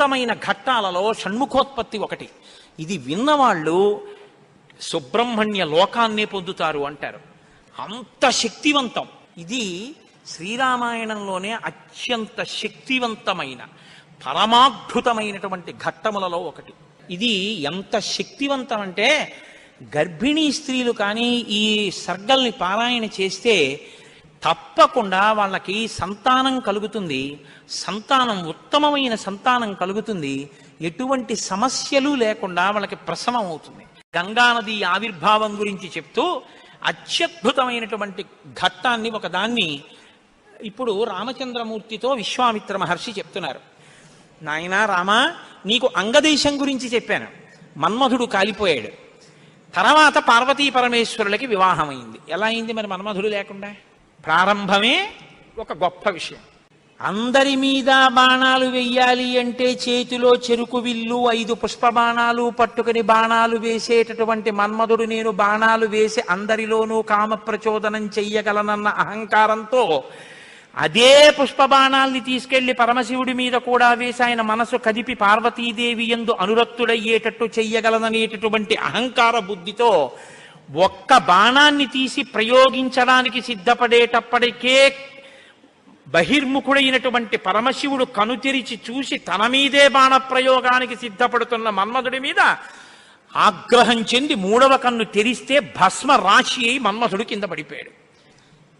అత్యంతమైన ఘట్టాలలో షణ్ముఖోత్పత్తి ఒకటి. ఇది విన్నవాళ్ళు సుబ్రహ్మణ్య లోకాన్నే పొందుతారు అంటారు. అంత శక్తివంతం. ఇది శ్రీరామాయణంలోనే అత్యంత శక్తివంతమైన పరమాద్భుతమైనటువంటి ఘట్టములలో ఒకటి. ఇది ఎంత శక్తివంతం అంటే గర్భిణీ స్త్రీలు కానీ ఈ సర్గల్ని పారాయణ చేస్తే తప్పకుండా వాళ్ళకి సంతానం కలుగుతుంది. సంతానం ఉత్తమమైన సంతానం కలుగుతుంది. ఎటువంటి సమస్యలు లేకుండా వాళ్ళకి ప్రసవం అవుతుంది. గంగానది ఆవిర్భావం గురించి చెప్తూ అత్యద్భుతమైనటువంటి ఘట్టాన్ని ఒకదాన్ని ఇప్పుడు రామచంద్రమూర్తితో విశ్వామిత్ర మహర్షి చెప్తున్నారు. నాయనా రామా, నీకు అంగదేశం గురించి చెప్పాను. మన్మధుడు కాలిపోయాడు. తర్వాత పార్వతీ పరమేశ్వరులకి వివాహమైంది. ఎలా అయింది మరి మన్మధుడు లేకుండా? ప్రారంభమే ఒక గొప్ప విషయం. అందరి మీద బాణాలు వెయ్యాలి అంటే చేతిలో చెరుకు విల్లు 5 పుష్ప బాణాలు పట్టుకుని బాణాలు వేసేటటువంటి మన్మధుడు నేను బాణాలు వేసి అందరిలోనూ కామ ప్రచోదనం చెయ్యగలనన్న అహంకారంతో అదే పుష్ప బాణాల్ని తీసుకెళ్లి పరమశివుడి మీద కూడా వేసి ఆయన మనసు కదిపి పార్వతీదేవి యందు అనురక్తుడయ్యేటట్టు చెయ్యగలననేటటువంటి అహంకార బుద్ధితో ఒక్క బాణాన్ని తీసి ప్రయోగించడానికి సిద్ధపడేటప్పటికే బహిర్ముఖుడైనటువంటి పరమశివుడు కనుతెరిచి చూసి తన మీదే బాణ ప్రయోగానికి సిద్ధపడుతున్న మన్మధుడి మీద ఆగ్రహం చెంది 3వ కన్ను తెరిస్తే భస్మ రాశి అయి మన్మధుడు కింద పడిపోయాడు.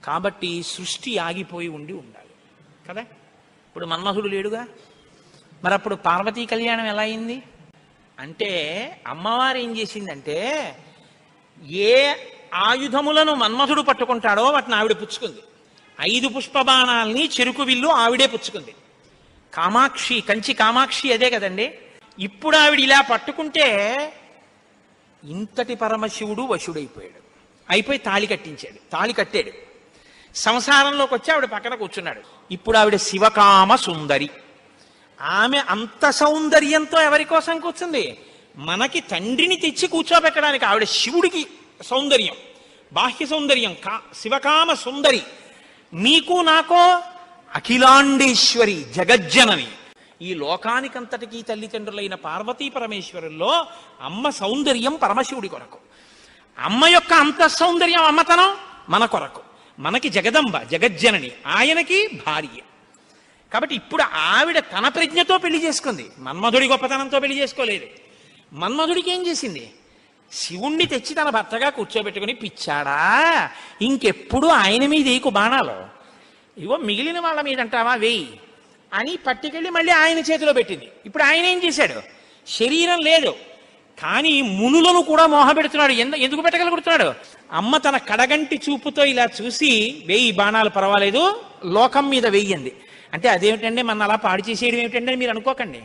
కాబట్టి సృష్టి ఆగిపోయి ఉండాలి కదా. ఇప్పుడు మన్మధుడు లేడుగా, మరి అప్పుడు పార్వతీ కళ్యాణం ఎలా అయింది అంటే అమ్మవారు ఏం చేసిందంటే ఏ ఆయుధములను మన్మధుడు పట్టుకుంటాడో వాటిని ఆవిడ పుచ్చుకుంది. 5 పుష్ప బాణాల్ని చెరుకు విల్లు ఆవిడే పుచ్చుకుంది. కామాక్షి, కంచి కామాక్షి అదే కదండి. ఇప్పుడు ఆవిడ ఇలా పట్టుకుంటే ఇంతటి పరమశివుడు వశుడైపోయాడు. అయిపోయి తాళి కట్టాడు. సంసారంలోకి వచ్చి ఆవిడ పక్కన కూర్చున్నాడు. ఇప్పుడు ఆవిడ శివకామ సుందరి. ఆమె అంత సౌందర్యంతో ఎవరి కోసం కూర్చుంది? మనకి తండ్రిని తెచ్చి కూర్చోబెట్టడానికి. ఆవిడ శివుడికి సౌందర్యం, బాహ్య సౌందర్యం, శివకామ సుందరి. మీకు నాకో అఖిలాండేశ్వరి, జగజ్జనని. ఈ లోకానికంతటికీ తల్లిదండ్రులైన పార్వతీ పరమేశ్వరుల్లో అమ్మ సౌందర్యం పరమశివుడి కొరకు, అమ్మ యొక్క అంత సౌందర్యం అమ్మతనం మన కొరకు. మనకి జగదంబ, జగజ్జనని, ఆయనకి భార్య. కాబట్టి ఇప్పుడు ఆవిడ తన ప్రజ్ఞతో పెళ్లి చేసుకుంది, మన్మధుడి గొప్పతనంతో పెళ్లి చేసుకోలేదు. మన్మధుడికి ఏం చేసింది? శివుణ్ణి తెచ్చి తన భర్తగా కూర్చోబెట్టుకుని, పిచ్చాడా ఇంకెప్పుడు ఆయన మీద ఏకు బాణాలు, ఇగో మిగిలిన వాళ్ళ మీద అంటావా వేయి అని పట్టుకెళ్ళి మళ్ళీ ఆయన చేతిలో పెట్టింది. ఇప్పుడు ఆయన ఏం చేశాడు? శరీరం లేదు కానీ మునులను కూడా మోహపెడుతున్నాడు. ఎందుకు పెట్టగలుగుతున్నాడు? అమ్మ తన కడగంటి చూపుతో ఇలా చూసి వేయి బాణాలు పర్వాలేదు, లోకం మీద వెయ్యండి అంటే అదేమిటండి మన అలా పాడు చేసేయడం ఏమిటండి అని మీరు అనుకోకండి.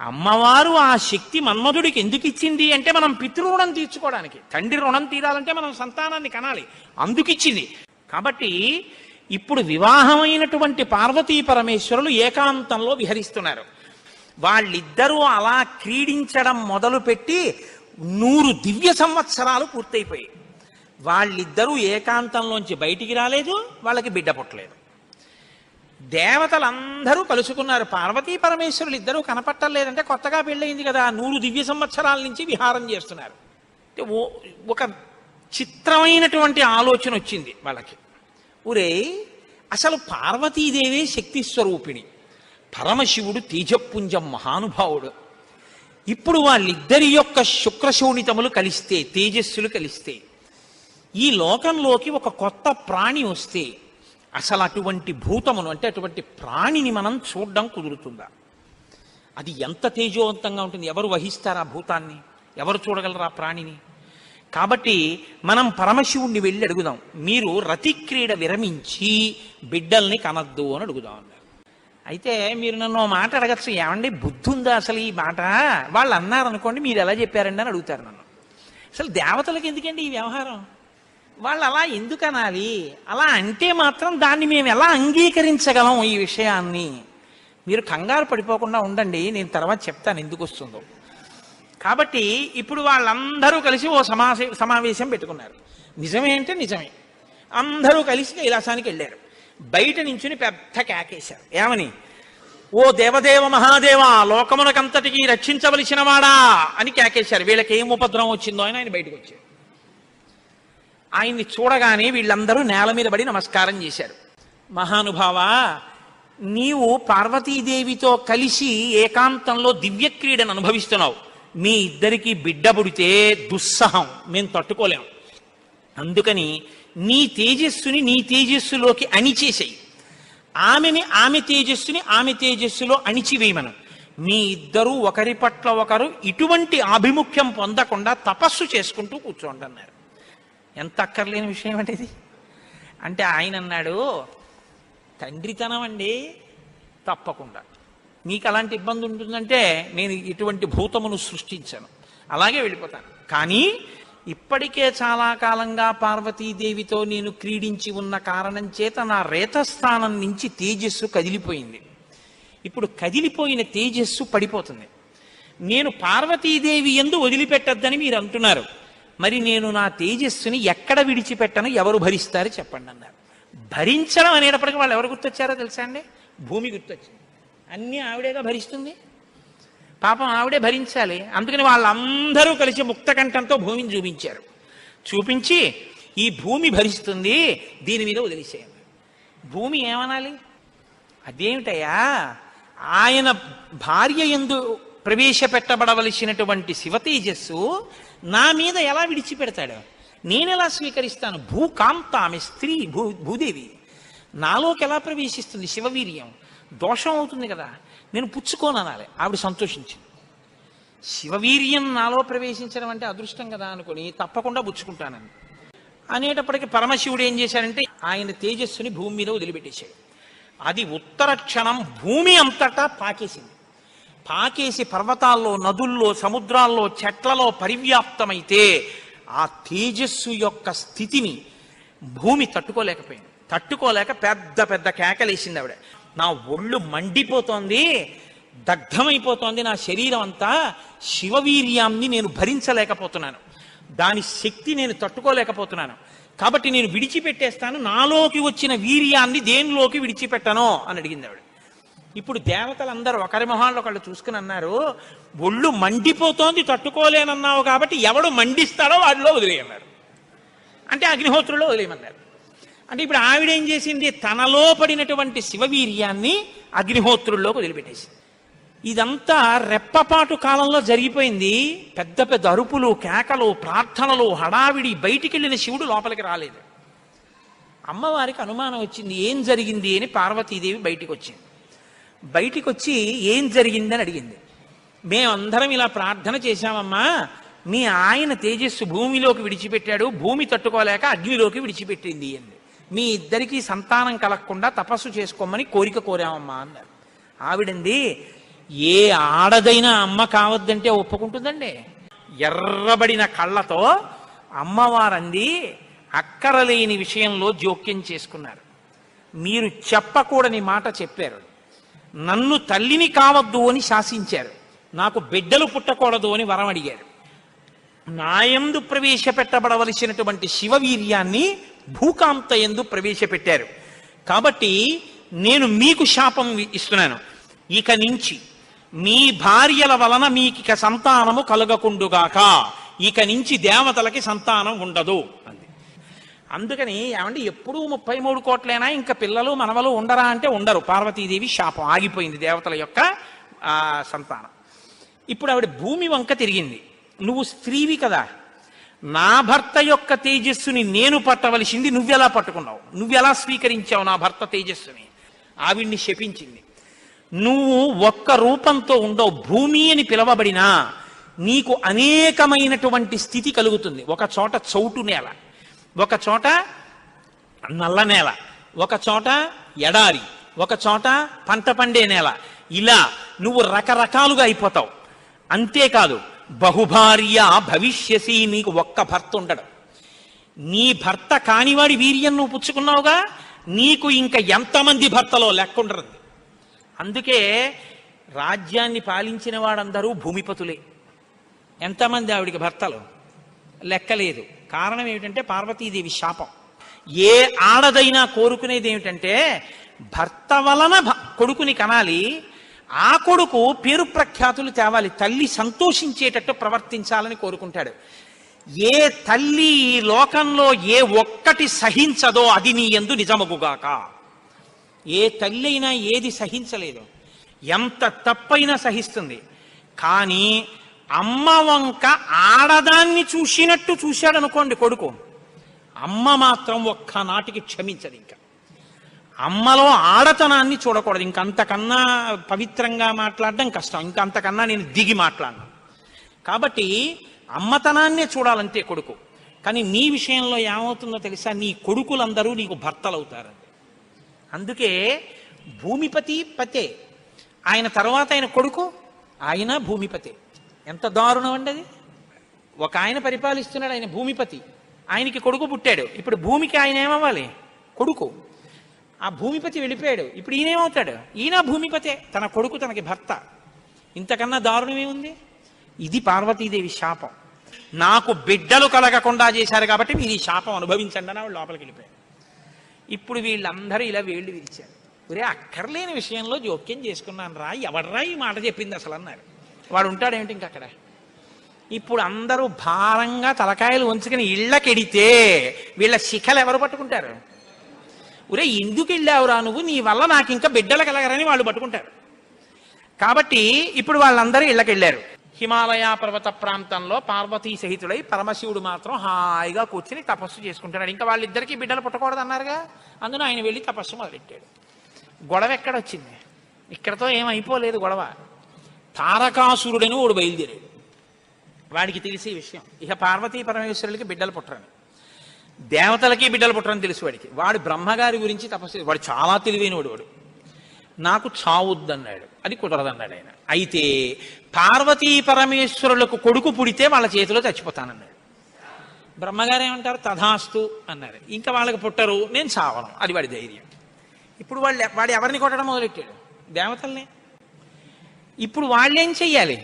అమ్మవారు ఆ శక్తి మన్మధుడికి ఎందుకు ఇచ్చింది అంటే మనం పితృరుణం తీర్చుకోవడానికి. తండ్రి రుణం తీరాలంటే మనం సంతానాన్ని కనాలి, అందుకిచ్చింది. కాబట్టి ఇప్పుడు వివాహమైనటువంటి పార్వతీ పరమేశ్వరులు ఏకాంతంలో విహరిస్తున్నారు. వాళ్ళిద్దరూ అలా క్రీడించడం మొదలుపెట్టి 100 దివ్య సంవత్సరాలు పూర్తయిపోయాయి. వాళ్ళిద్దరూ ఏకాంతంలోంచి బయటికి రాలేదు, వాళ్ళకి బిడ్డ పుట్టలేదు. దేవతలందరూ కలుసుకున్నారు. పార్వతీ పరమేశ్వరులు ఇద్దరూ కనపట్టలేదంటే కొత్తగా పెళ్ళయింది కదా, 100 దివ్య సంవత్సరాల నుంచి విహారం చేస్తున్నారు. ఒక చిత్రమైనటువంటి ఆలోచన వచ్చింది వాళ్ళకి. ఊరే అసలు పార్వతీదేవే శక్తి స్వరూపిణి, పరమశివుడు తేజపుంజం మహానుభావుడు. ఇప్పుడు వాళ్ళిద్దరి యొక్క శుక్రశోణితములు కలిస్తే, తేజస్సులు కలిస్తే ఈ లోకంలోకి ఒక కొత్త ప్రాణి వస్తే అసలు అటువంటి భూతమును అంటే అటువంటి ప్రాణిని మనం చూడడం కుదురుతుందా? అది ఎంత తేజోవంతంగా ఉంటుంది? ఎవరు వహిస్తారు ఆ భూతాన్ని? ఎవరు చూడగలరు ఆ ప్రాణిని? కాబట్టి మనం పరమశివుణ్ణి వెళ్ళి అడుగుదాం, మీరు రతిక్రీడ విరమించి బిడ్డల్ని కనద్దు అని అడుగుదాం అన్నారు. అయితే మీరు నన్ను మాట అడగచ్చు, ఏమండి బుద్ధి ఉందా అసలు ఈ మాట? వాళ్ళు అన్నారనుకోండి, మీరు ఎలా చెప్పారండి అని అడుగుతారు నన్ను. అసలు దేవతలకు ఎందుకండి ఈ వ్యవహారం? వాళ్ళు అలా ఎందుకు అనాలి? అలా అంటే మాత్రం దాన్ని మేము ఎలా అంగీకరించగలం ఈ విషయాన్ని? మీరు కంగారు పడిపోకుండా ఉండండి, నేను తర్వాత చెప్తాను ఎందుకు వస్తుందో. కాబట్టి ఇప్పుడు వాళ్ళందరూ కలిసి ఓ సమావేశం పెట్టుకున్నారు. నిజమే అంటే నిజమే. అందరూ కలిసి కైలాసానికి వెళ్ళారు. బయట నించుని పెద్ద కేకేశారు. ఏమని? ఓ దేవదేవ మహాదేవ, లోకమునకంతటికి రక్షించవలసిన వాడా అని కేకేశారు. వీళ్ళకి ఏం ఉపద్రవం వచ్చిందో అని ఆయన బయటకు వచ్చారు. ఆయన్ని చూడగానే వీళ్ళందరూ నేల మీద పడి నమస్కారం చేశారు. మహానుభావా, నీవు పార్వతీదేవితో కలిసి ఏకాంతంలో దివ్యక్రీడను అనుభవిస్తున్నావు. మీ ఇద్దరికి బిడ్డ పుడితే దుస్సహం, మేము తట్టుకోలేం. అందుకని నీ తేజస్సుని నీ తేజస్సులోకి అణిచేసేయి, ఆమెని ఆమె తేజస్సుని ఆమె తేజస్సులో అణిచివేయమను. మీ ఇద్దరూ ఒకరి పట్ల ఒకరు ఇటువంటి ఆభిముఖ్యం పొందకుండా తపస్సు చేసుకుంటూ కూర్చోండి అన్నారు. ఎంత అక్కర్లేని విషయం అంటే ఇది. అంటే ఆయన అన్నాడు, తండ్రితనం అండి, తప్పకుండా మీకు అలాంటి ఇబ్బంది ఉంటుందంటే నేను ఇటువంటి భూతమును సృష్టించాను, అలాగే వెళ్ళిపోతాను. కానీ ఇప్పటికే చాలా కాలంగా పార్వతీదేవితో నేను క్రీడించి ఉన్న కారణం చేత నా రేతస్థానం నుంచి తేజస్సు కదిలిపోయింది. ఇప్పుడు కదిలిపోయిన తేజస్సు పడిపోతుంది. నేను పార్వతీదేవి యందు వదిలిపెట్టద్దని మీరు అంటున్నారు. మరి నేను నా తేజస్సుని ఎక్కడ విడిచిపెట్టను, ఎవరు భరిస్తారు చెప్పండి అన్నారు. భరించడం అనేటప్పటికీ వాళ్ళు ఎవరు గుర్తొచ్చారో తెలుసా అండి? భూమి గుర్తొచ్చింది. అన్నీ ఆవిడేగా భరిస్తుంది, పాపం ఆవిడే భరించాలి. అందుకని వాళ్ళందరూ కలిసి ముక్తకంఠంతో భూమిని చూపించారు. చూపించి ఈ భూమి భరిస్తుంది, దీని మీద వదిలేసేయండి. భూమి ఏమనాలి? అదేమిటయ్యా, ఆయన భార్య యందు ప్రవేశపెట్టబడవలసినటువంటి శివతేజస్సు నా మీద ఎలా విడిచిపెడతాడు? నేనెలా స్వీకరిస్తాను? భూకాంత, ఆమె స్త్రీ, భూదేవి నాలోకి ఎలా ప్రవేశిస్తుంది? శివవీర్యం దోషం అవుతుంది కదా, నేను పుచ్చుకోననాలి. ఆవిడ సంతోషించింది. శివవీర్యం నాలో ప్రవేశించడం అంటే అదృష్టం కదా అనుకుని తప్పకుండా పుచ్చుకుంటానని అనేటప్పటికీ పరమశివుడు ఏం చేశాడంటే ఆయన తేజస్సుని భూమి మీద వదిలిపెట్టేశాడు. అది ఉత్తర క్షణం భూమి అంతటా పాకేసింది. పాకేసి పర్వతాల్లో, నదుల్లో, సముద్రాల్లో, చెట్లలో పరివ్యాప్తమైతే ఆ తేజస్సు యొక్క స్థితిని భూమి తట్టుకోలేకపోయింది. తట్టుకోలేక పెద్ద పెద్ద కేకలేసింది ఆవిడ. నా ఒళ్ళు మండిపోతోంది, దగ్ధమైపోతోంది నా శరీరం అంతా, శివవీర్యాన్ని నేను భరించలేకపోతున్నాను, దాని శక్తి నేను తట్టుకోలేకపోతున్నాను, కాబట్టి నేను విడిచిపెట్టేస్తాను, నాలోకి వచ్చిన వీర్యాన్ని దేనిలోకి విడిచిపెట్టను అని అడిగింది ఆవిడ. ఇప్పుడు దేవతలందరూ ఒకరి మొహాల్లో ఒకళ్ళు చూసుకుని అన్నారు, ఒళ్ళు మండిపోతోంది తట్టుకోలేనన్నావు కాబట్టి ఎవడు మండిస్తాడో వాడిలో వదిలేయన్నారు. అంటే అగ్నిహోత్రులో వదిలేయమన్నారు. అంటే ఇప్పుడు ఆవిడేం చేసింది? తనలో పడినటువంటి శివవీర్యాన్ని అగ్నిహోత్రుల్లోకి వదిలిపెట్టేసింది. ఇదంతా రెప్పపాటు కాలంలో జరిగిపోయింది. పెద్ద పెద్ద అరుపులు, కేకలు, ప్రార్థనలు, హడావిడి. బయటికి వెళ్ళిన శివుడు లోపలికి రాలేదు. అమ్మవారికి అనుమానం వచ్చింది, ఏం జరిగింది అని. పార్వతీదేవి బయటికి వచ్చింది. బయటికి వచ్చి ఏం జరిగిందని అడిగింది. మేమందరం ఇలా ప్రార్థన చేశామమ్మా, మీ ఆయన తేజస్సు భూమిలోకి విడిచిపెట్టాడు, భూమి తట్టుకోలేక అగ్నిలోకి విడిచిపెట్టింది అంది. మీ ఇద్దరికీ సంతానం కలగకుండా తపస్సు చేసుకోమని కోరిక కోరామమ్మా అన్నారు. ఆవిడంది, ఏ ఆడదైనా అమ్మ కావద్దంటే ఒప్పుకుంటుందండి? ఎర్రబడిన కళ్ళతో అమ్మవారంది, అక్కరలేని విషయంలో జోక్యం చేసుకున్నారు. మీరు చెప్పకూడని మాట చెప్పారు, నన్ను తల్లిని కావద్దు అని శాసించారు, నాకు బిడ్డలు పుట్టకూడదు అని వరం అడిగారు, నాయందు ప్రవేశపెట్టబడవలసినటువంటి శివవీర్యాన్ని భూకాంత యందు ప్రవేశపెట్టారు. కాబట్టి నేను మీకు శాపం ఇస్తున్నాను, ఇక నుంచి మీ భార్యల వలన మీకిక సంతానము కలగకుండుగాక, ఇక నుంచి దేవతలకి సంతానం ఉండదు అంది. అందుకని ఏమంటే ఎప్పుడూ 33 కోట్లైనా ఇంకా పిల్లలు మనవలు ఉండరా అంటే ఉండరు. పార్వతీదేవి శాపం ఆగిపోయింది దేవతల యొక్క సంతానం. ఇప్పుడు ఆవిడ భూమి వంక తిరిగింది. నువ్వు స్త్రీవి కదా, నా భర్త యొక్క తేజస్సుని నేను పట్టవలసింది నువ్వెలా పట్టుకున్నావు, నువ్వెలా స్వీకరించావు నా భర్త తేజస్సుని? ఆవిడ్ని శపించింది. నువ్వు ఒక్క రూపంతో ఉండవు, భూమి అని పిలవబడినా నీకు అనేకమైనటువంటి స్థితి కలుగుతుంది. ఒక చోట చౌటు నేల, ఒక చోట నల్ల నేల, ఒక చోట ఎడారి, ఒక చోట పంట పండే నేల. ఇలా నువ్వు రకరకాలుగా అయిపోతావు. అంతేకాదు, బహుభార్య భవిష్యసి, నీకు ఒక్క భర్త ఉండడు. నీ భర్త కానివాడి వీర్యం నువ్వు పుచ్చుకున్నావుగా, నీకు ఇంకా ఎంతమంది భర్తలో లెక్కుండరు. అందుకే రాజ్యాన్ని పాలించిన వాడందరూ భూమిపతులే. ఎంతమంది ఆవిడికి భర్తలు లెక్కలేదు. కారణం ఏమిటంటే పార్వతీదేవి శాపం. ఏ ఆడదైనా కోరుకునేది ఏమిటంటే భర్త వలన కొడుకుని కనాలి, ఆ కొడుకు పేరు ప్రఖ్యాతులు తేవాలి, తల్లి సంతోషించేటట్టు ప్రవర్తించాలని కోరుకుంటాడు. ఏ తల్లి ఈ లోకంలో ఏ ఒక్కటి సహించదో అది నీ యందు నిజమగుగాక. ఏ తల్లి అయినా ఏది సహించలేదు, ఎంత తప్పైనా సహిస్తుంది. కానీ అమ్మ వంక ఆడదాన్ని చూసినట్టు చూశాడు అనుకోండి కొడుకు, అమ్మ మాత్రం ఒక్కనాటికి క్షమించదు. ఇంకా అమ్మలో ఆడతనాన్ని చూడకూడదు. ఇంకంతకన్నా పవిత్రంగా మాట్లాడడం కష్టం, ఇంకంతకన్నా నేను దిగి మాట్లాడను. కాబట్టి అమ్మతనాన్నే చూడాలంటే కొడుకు. కానీ నీ విషయంలో ఏమవుతుందో తెలుసా, నీ కొడుకులందరూ నీకు భర్తలు అవుతారు. అందుకే భూమిపతి పతే, ఆయన తర్వాత ఆయన కొడుకు, ఆయన భూమిపతి. ఎంత దారుణం అండి అది. ఒక ఆయన పరిపాలిస్తున్నాడు, ఆయన భూమిపతి, ఆయనకి కొడుకు పుట్టాడు. ఇప్పుడు భూమికి ఆయన ఏమవ్వాలి? కొడుకు. ఆ భూమిపతి వెళ్ళిపోయాడు, ఇప్పుడు ఈయనేమవుతాడు? ఈయన భూమిపతే, తన కొడుకు తనకి భర్త. ఇంతకన్నా దారుణమేముంది? ఇది పార్వతీదేవి శాపం. నాకు బిడ్డలు కలగకుండా చేశారు కాబట్టి మీరు ఈ శాపం అనుభవించండి అని వాళ్ళు లోపలికి వెళ్ళిపోయారు. ఇప్పుడు వీళ్ళందరూ ఇలా వేళ్ళు విరిచారు. ఒరే, అక్కర్లేని విషయంలో జోక్యం చేసుకున్నాను రా, ఎవడ్రా ఈ మాట చెప్పింది అసలు అన్నారు. వాడు ఉంటాడేమిటి ఇంక అక్కడ. ఇప్పుడు అందరూ భారంగా తలకాయలు వంచుకుని ఇళ్ళకెడితే వీళ్ళ శిఖలు ఎవరు పట్టుకుంటారు? ఒరే, ఎందుకు వెళ్ళావురా నువ్వు, నీ వల్ల నాకు ఇంకా బిడ్డలు కలగరని వాళ్ళు పట్టుకుంటారు. కాబట్టి ఇప్పుడు వాళ్ళందరూ ఇళ్ళకెళ్ళారు. హిమాలయ పర్వత ప్రాంతంలో పార్వతీ సహితుడై పరమశివుడు మాత్రం హాయిగా కూర్చుని తపస్సు చేసుకుంటున్నాడు. ఇంకా వాళ్ళిద్దరికీ బిడ్డలు పుట్టకూడదు అన్నారుగా, అందులో ఆయన వెళ్ళి తపస్సు మొదలెట్టాడు. గొడవ ఎక్కడొచ్చింది? ఇక్కడతో ఏమైపోలేదు గొడవ. తారకాసురుడని వాడు బయలుదేరాడు. వాడికి తెలిసే విషయం, ఇక పార్వతీ పరమేశ్వరులకి బిడ్డలు పుట్టరని, దేవతలకి బిడ్డలు పుట్టరని తెలుసు వాడికి. వాడు బ్రహ్మగారి గురించి తపస్సు, వాడు చాలా తెలివైనవాడు. వాడు నాకు చావుద్దన్నాడు, అది కుదరదన్నాడు ఆయన. అయితే పార్వతీ పరమేశ్వరులకు కొడుకు పుడితే వాళ్ళ చేతిలో చచ్చిపోతానన్నాడు. బ్రహ్మగారు ఏమంటారు? తథాస్తు అన్నారు. ఇంకా వాళ్ళకి పుట్టరు, నేను చావను, అది వాడి ధైర్యం. ఇప్పుడు వాడు ఎవరిని కొట్టడం మొదలెట్టాడు? దేవతల్ని. ఇప్పుడు వాళ్ళేం చెయ్యాలి?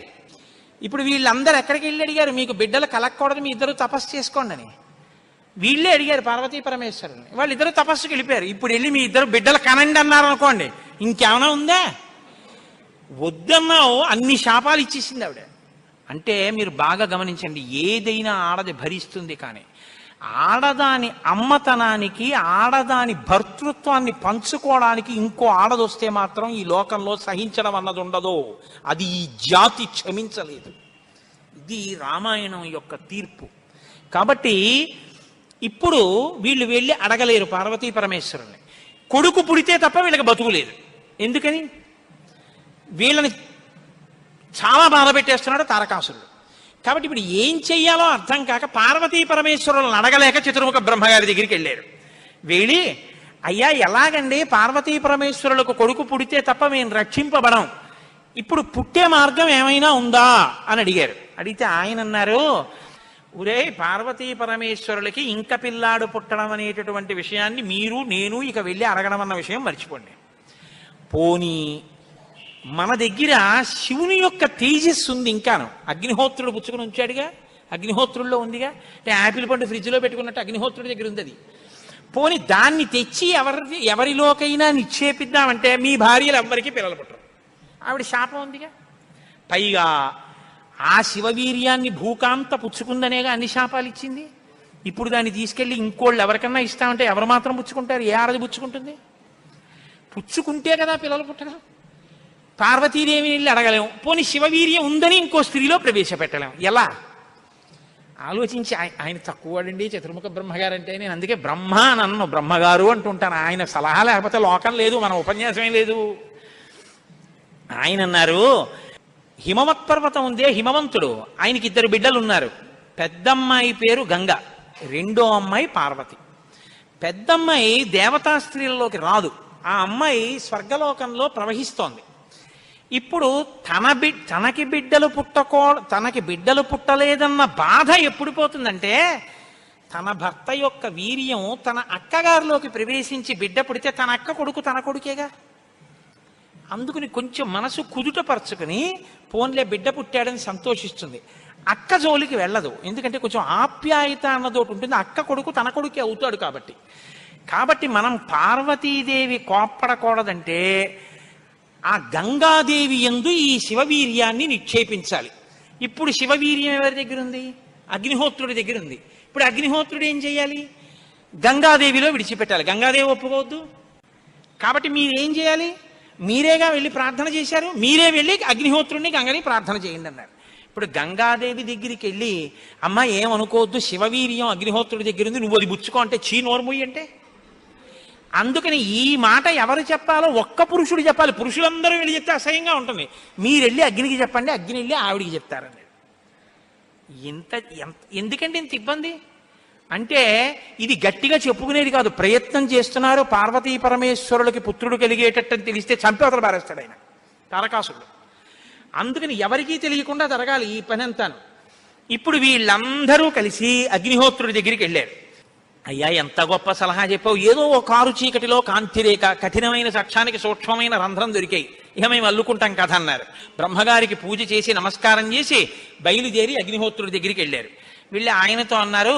ఇప్పుడు వీళ్ళందరూ ఎక్కడికి వెళ్ళి అడిగారు, మీకు బిడ్డలు కలగకూడదు, మీ ఇద్దరు తపస్సు చేసుకోండి అని. వీళ్ళే అడిగారు పార్వతీ పరమేశ్వరుని. వాళ్ళిద్దరూ తపస్సుకి వెళ్ళిపోయారు. ఇప్పుడు వెళ్ళి మీ ఇద్దరు బిడ్డలు కనండి అన్నారు అనుకోండి, ఇంకేమైనా ఉందా? వద్దన్నావు, అన్ని శాపాలు ఇచ్చేసింది ఆవిడ. అంటే మీరు బాగా గమనించండి, ఏదైనా ఆడది భరిస్తుంది, కానీ ఆడదాని అమ్మతనానికి, ఆడదాని భర్తృత్వాన్ని పంచుకోవడానికి ఇంకో ఆడదొస్తే మాత్రం ఈ లోకంలో సహించడం అన్నది ఉండదు. అది ఈ జాతి క్షమించలేదు. ఇది రామాయణం యొక్క తీర్పు. కాబట్టి ఇప్పుడు వీళ్ళు వెళ్ళి అడగలేరు పార్వతీ పరమేశ్వరుని. కొడుకు పుడితే తప్ప వీళ్ళకి బతుకులేదు. ఎందుకని? వీళ్ళని చాలా బాధ పెట్టేస్తున్నాడు తారకాసురుడు. కాబట్టి ఇప్పుడు ఏం చెయ్యాలో అర్థం కాక పార్వతీ పరమేశ్వరులను అడగలేక చతుర్ముఖ బ్రహ్మగారి దగ్గరికి వెళ్ళారు. వెళ్ళి, అయ్యా ఎలాగండి, పార్వతీ పరమేశ్వరులకు కొడుకు పుడితే తప్ప మేము రక్షింపబడం, ఇప్పుడు పుట్టే మార్గం ఏమైనా ఉందా అని అడిగారు. అడిగితే ఆయన అన్నారు, ఒరే, పార్వతీ పరమేశ్వరులకి ఇంక పిల్లాడు పుట్టడం అనేటటువంటి విషయాన్ని మీరు నేను ఇక వెళ్ళి అడగడం అన్న విషయం మర్చిపోండి. పోనీ మన దగ్గర శివుని యొక్క తేజస్సు ఉంది ఇంకాను. అగ్నిహోత్రుడు పుచ్చుకుని ఉంచాడుగా, అగ్నిహోత్రుల్లో ఉందిగా. అంటే యాపిల్ పండు ఫ్రిడ్జ్లో పెట్టుకున్నట్టు అగ్నిహోత్రుడి దగ్గర ఉంది అది. పోనీ దాన్ని తెచ్చి ఎవరిలోకైనా నిక్షేపిద్దామంటే మీ భార్యలు ఎవ్వరికీ పిల్లలు పుట్టరు, ఆవిడ శాపం ఉందిగా. పైగా ఆ శివవీర్యాన్ని భూకాంత పుచ్చుకుందనేగా అన్ని శాపాలు ఇచ్చింది. ఇప్పుడు దాన్ని తీసుకెళ్ళి ఇంకోళ్ళు ఎవరికన్నా ఇస్తామంటే ఎవరు మాత్రం పుచ్చుకుంటారు? ఏ ఆడది పుచ్చుకుంటుంది? పుచ్చుకుంటే కదా పిల్లలు పుట్టడం. పార్వతీదేవిని వెళ్ళి అడగలేము, పోనీ శివవీర్యం ఉందని ఇంకో స్త్రీలో ప్రవేశపెట్టలేము. ఎలా ఆలోచించి, ఆయన తక్కువడండి చతుర్ముఖ బ్రహ్మగారు అంటే. నేను అందుకే బ్రహ్మ నన్ను బ్రహ్మగారు అంటుంటాను. ఆయన సలహా లేకపోతే లోకం లేదు, మన ఉపన్యాసమే లేదు. ఆయన అన్నారు, హిమవత్ పర్వతం ఉందే, హిమవంతుడు, ఆయనకి 2 బిడ్డలు ఉన్నారు. పెద్దమ్మాయి పేరు గంగ, రెండో అమ్మాయి పార్వతి. పెద్దమ్మాయి దేవతా స్త్రీలలోకి రాదు, ఆ అమ్మాయి స్వర్గలోకంలో ప్రవహిస్తోంది. ఇప్పుడు తనకి బిడ్డలు పుట్టలేదన్న బాధ ఎప్పుడు పోతుందంటే, తన భర్త యొక్క వీర్యం తన అక్కగారిలోకి ప్రవేశించి బిడ్డ పుడితే తన అక్క కొడుకు తన కొడుకేగా. అందుకుని కొంచెం మనసు కుదుటపరుచుకుని పోన్లే బిడ్డ పుట్టాడని సంతోషిస్తుంది. అక్క జోలికి వెళ్ళదు, ఎందుకంటే కొంచెం ఆప్యాయత అన్నదోటి ఉంటుంది. అక్క కొడుకు తన కొడుకే అవుతాడు కాబట్టి. మనం పార్వతీదేవి కోప్పడకూడదంటే ఆ గంగాదేవి యందు ఈ శివవీర్యాన్ని నిక్షేపించాలి. ఇప్పుడు శివవీర్యం ఎవరి దగ్గర ఉంది? అగ్నిహోత్రుడి దగ్గర ఉంది. ఇప్పుడు అగ్నిహోత్రుడు ఏం చేయాలి? గంగాదేవిలో విడిచిపెట్టాలి. గంగాదేవి ఒప్పుకోవద్దు. కాబట్టి మీరేం చేయాలి? మీరేగా వెళ్ళి ప్రార్థన చేశారు, మీరే వెళ్ళి అగ్నిహోత్రుడిని గంగని ప్రార్థన చేయండి అన్నారు. ఇప్పుడు గంగాదేవి దగ్గరికి వెళ్ళి అమ్మ ఏమనుకోవద్దు, శివవీర్యం అగ్నిహోత్రుడి దగ్గర ఉంది, నువ్వు అది బుచ్చుకో అంటే చీ నోర్ముయ్యి అంటే. అందుకని ఈ మాట ఎవరు చెప్పాలో ఒక్క పురుషుడు చెప్పాలి. పురుషులందరూ వెళ్ళి చెప్తే అసహ్యంగా ఉంటుంది. మీరు వెళ్ళి అగ్నికి చెప్పండి, అగ్ని వెళ్ళి ఆవిడికి చెప్తారని. ఎందుకంటే ఇంత ఇబ్బంది అంటే ఇది గట్టిగా చెప్పుకునేది కాదు, ప్రయత్నం చేస్తున్నారు. పార్వతీ పరమేశ్వరులకి పుత్రుడు కలిగేటట్టని తెలిస్తే చంపేవతలు పారేస్తాడు ఆయన తారకాసురుడు. అందుకని ఎవరికీ తెలియకుండా జరగాలి ఈ పని అంతాను. ఇప్పుడు వీళ్ళందరూ కలిసి అగ్నిహోత్రుడి దగ్గరికి వెళ్ళారు. అయ్యా ఎంత గొప్ప సలహా చెప్పావు, ఏదో ఓ కారు చీకటిలో కాంతిరేఖ, కఠినమైన సాక్ష్యానికి సూక్ష్మమైన రంధ్రం దొరికాయి, ఇక మేము అల్లుకుంటాం కథ అన్నారు. బ్రహ్మగారికి పూజ చేసి నమస్కారం చేసి బయలుదేరి అగ్నిహోత్రుడి దగ్గరికి వెళ్ళారు. వెళ్ళి ఆయనతో అన్నారు,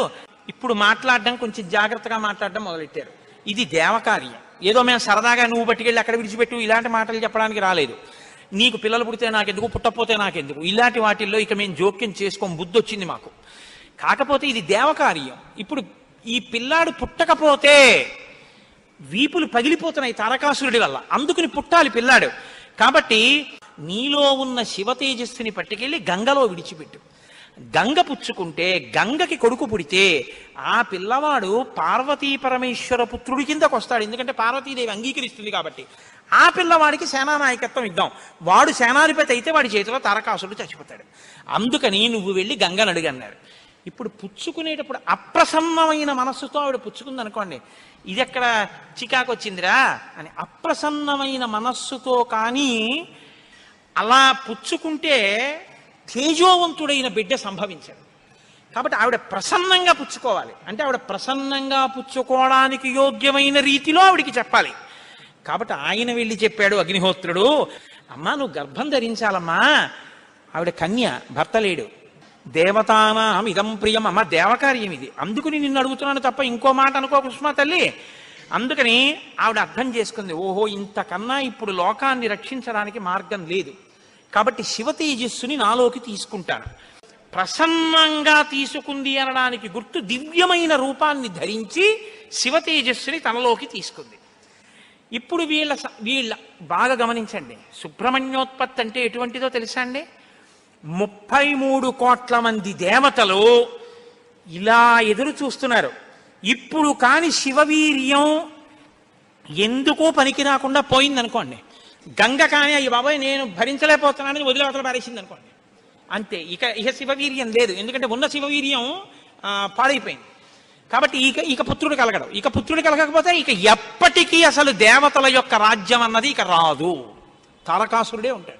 ఇప్పుడు మాట్లాడడం కొంచెం జాగ్రత్తగా మాట్లాడడం మొదలెట్టారు. ఇది దేవకార్యం, ఏదో మేము సరదాగా నువ్వు పట్టుకెళ్ళి అక్కడ విడిచిపెట్టు ఇలాంటి మాటలు చెప్పడానికి రాలేదు. నీకు పిల్లలు పుడితే నాకెందుకు, పుట్టకపోతే నాకెందుకు, ఇలాంటి వాటిల్లో ఇక మేము జోక్యం చేసుకోం, బుద్ధి వచ్చింది మాకు. కాకపోతే ఇది దేవకార్యం. ఇప్పుడు ఈ పిల్లాడు పుట్టకపోతే వీపులు పగిలిపోతున్నాయి తారకాసురుడి వల్ల, అందుకుని పుట్టాలి పిల్లాడు. కాబట్టి నీలో ఉన్న శివ తేజస్సుని పట్టుకెళ్ళి గంగలో విడిచిపెట్టు. గంగ పుచ్చుకుంటే గంగకి కొడుకు పుడితే ఆ పిల్లవాడు పార్వతీ పరమేశ్వర పుత్రుడి కిందకు వస్తాడు. ఎందుకంటే పార్వతీదేవి అంగీకరిస్తుంది కాబట్టి. ఆ పిల్లవాడికి సేనానాయకత్వం ఇద్దాం, వాడు సేనాధిపతి అయితే వాడి చేతిలో తారకాసురుడు చచ్చిపోతాడు. అందుకని నువ్వు వెళ్ళి గంగను అడిగన్నారు. ఇప్పుడు పుచ్చుకునేటప్పుడు అప్రసన్నమైన మనస్సుతో ఆవిడ పుచ్చుకుంది అనుకోండి, ఇది ఎక్కడ చికాకు వచ్చిందిరా అని. అప్రసన్నమైన మనస్సుతో కానీ అలా పుచ్చుకుంటే తేజోవంతుడైన బిడ్డ సంభవించాడు. కాబట్టి ఆవిడ ప్రసన్నంగా పుచ్చుకోవాలి. అంటే ఆవిడ ప్రసన్నంగా పుచ్చుకోవడానికి యోగ్యమైన రీతిలో ఆవిడికి చెప్పాలి. కాబట్టి ఆయన వెళ్ళి చెప్పాడు అగ్నిహోత్రుడు, అమ్మా నువ్వు గర్భం ధరించాలమ్మా, ఆవిడ కన్య, భర్త లేడు. దేవతానాం ఇదం ప్రియం, అమ్మ దేవకార్యం ఇది, అందుకుని నిన్ను అడుగుతున్నాను తప్ప ఇంకో మాట అనుకో కుసుమా తల్లి. అందుకని ఆవిడ అర్థం చేసుకుంది, ఓహో ఇంతకన్నా ఇప్పుడు లోకాన్ని రక్షించడానికి మార్గం లేదు, కాబట్టి శివ తేజస్సుని నాలోకి తీసుకుంటాను. ప్రసన్నంగా తీసుకుంది అనడానికి గుర్తు దివ్యమైన రూపాన్ని ధరించి శివ తేజస్సుని తనలోకి తీసుకుంది. ఇప్పుడు వీళ్ళ బాగా గమనించండి, సుబ్రహ్మణ్యోత్పత్తి అంటే ఎటువంటిదో తెలుసా అండి? 33 కోట్ల మంది దేవతలు ఇలా ఎదురు చూస్తున్నారు. ఇప్పుడు కాని శివవీర్యం ఎందుకో పనికి రాకుండా పోయిందనుకోండి, గంగ కానీ అయ్యి బాబాయ్ నేను భరించలేకపోతున్నానని వదిలేవతలు పారేసింది అనుకోండి, అంతే. ఇక శివవీర్యం లేదు, ఎందుకంటే ఉన్న శివవీర్యం పాడైపోయింది. కాబట్టి ఇక పుత్రుడు కలగడు. ఇక పుత్రుడు కలగకపోతే ఇక ఎప్పటికీ అసలు దేవతల యొక్క రాజ్యం అన్నది ఇక రాదు, తారకాసురుడే ఉంటాడు.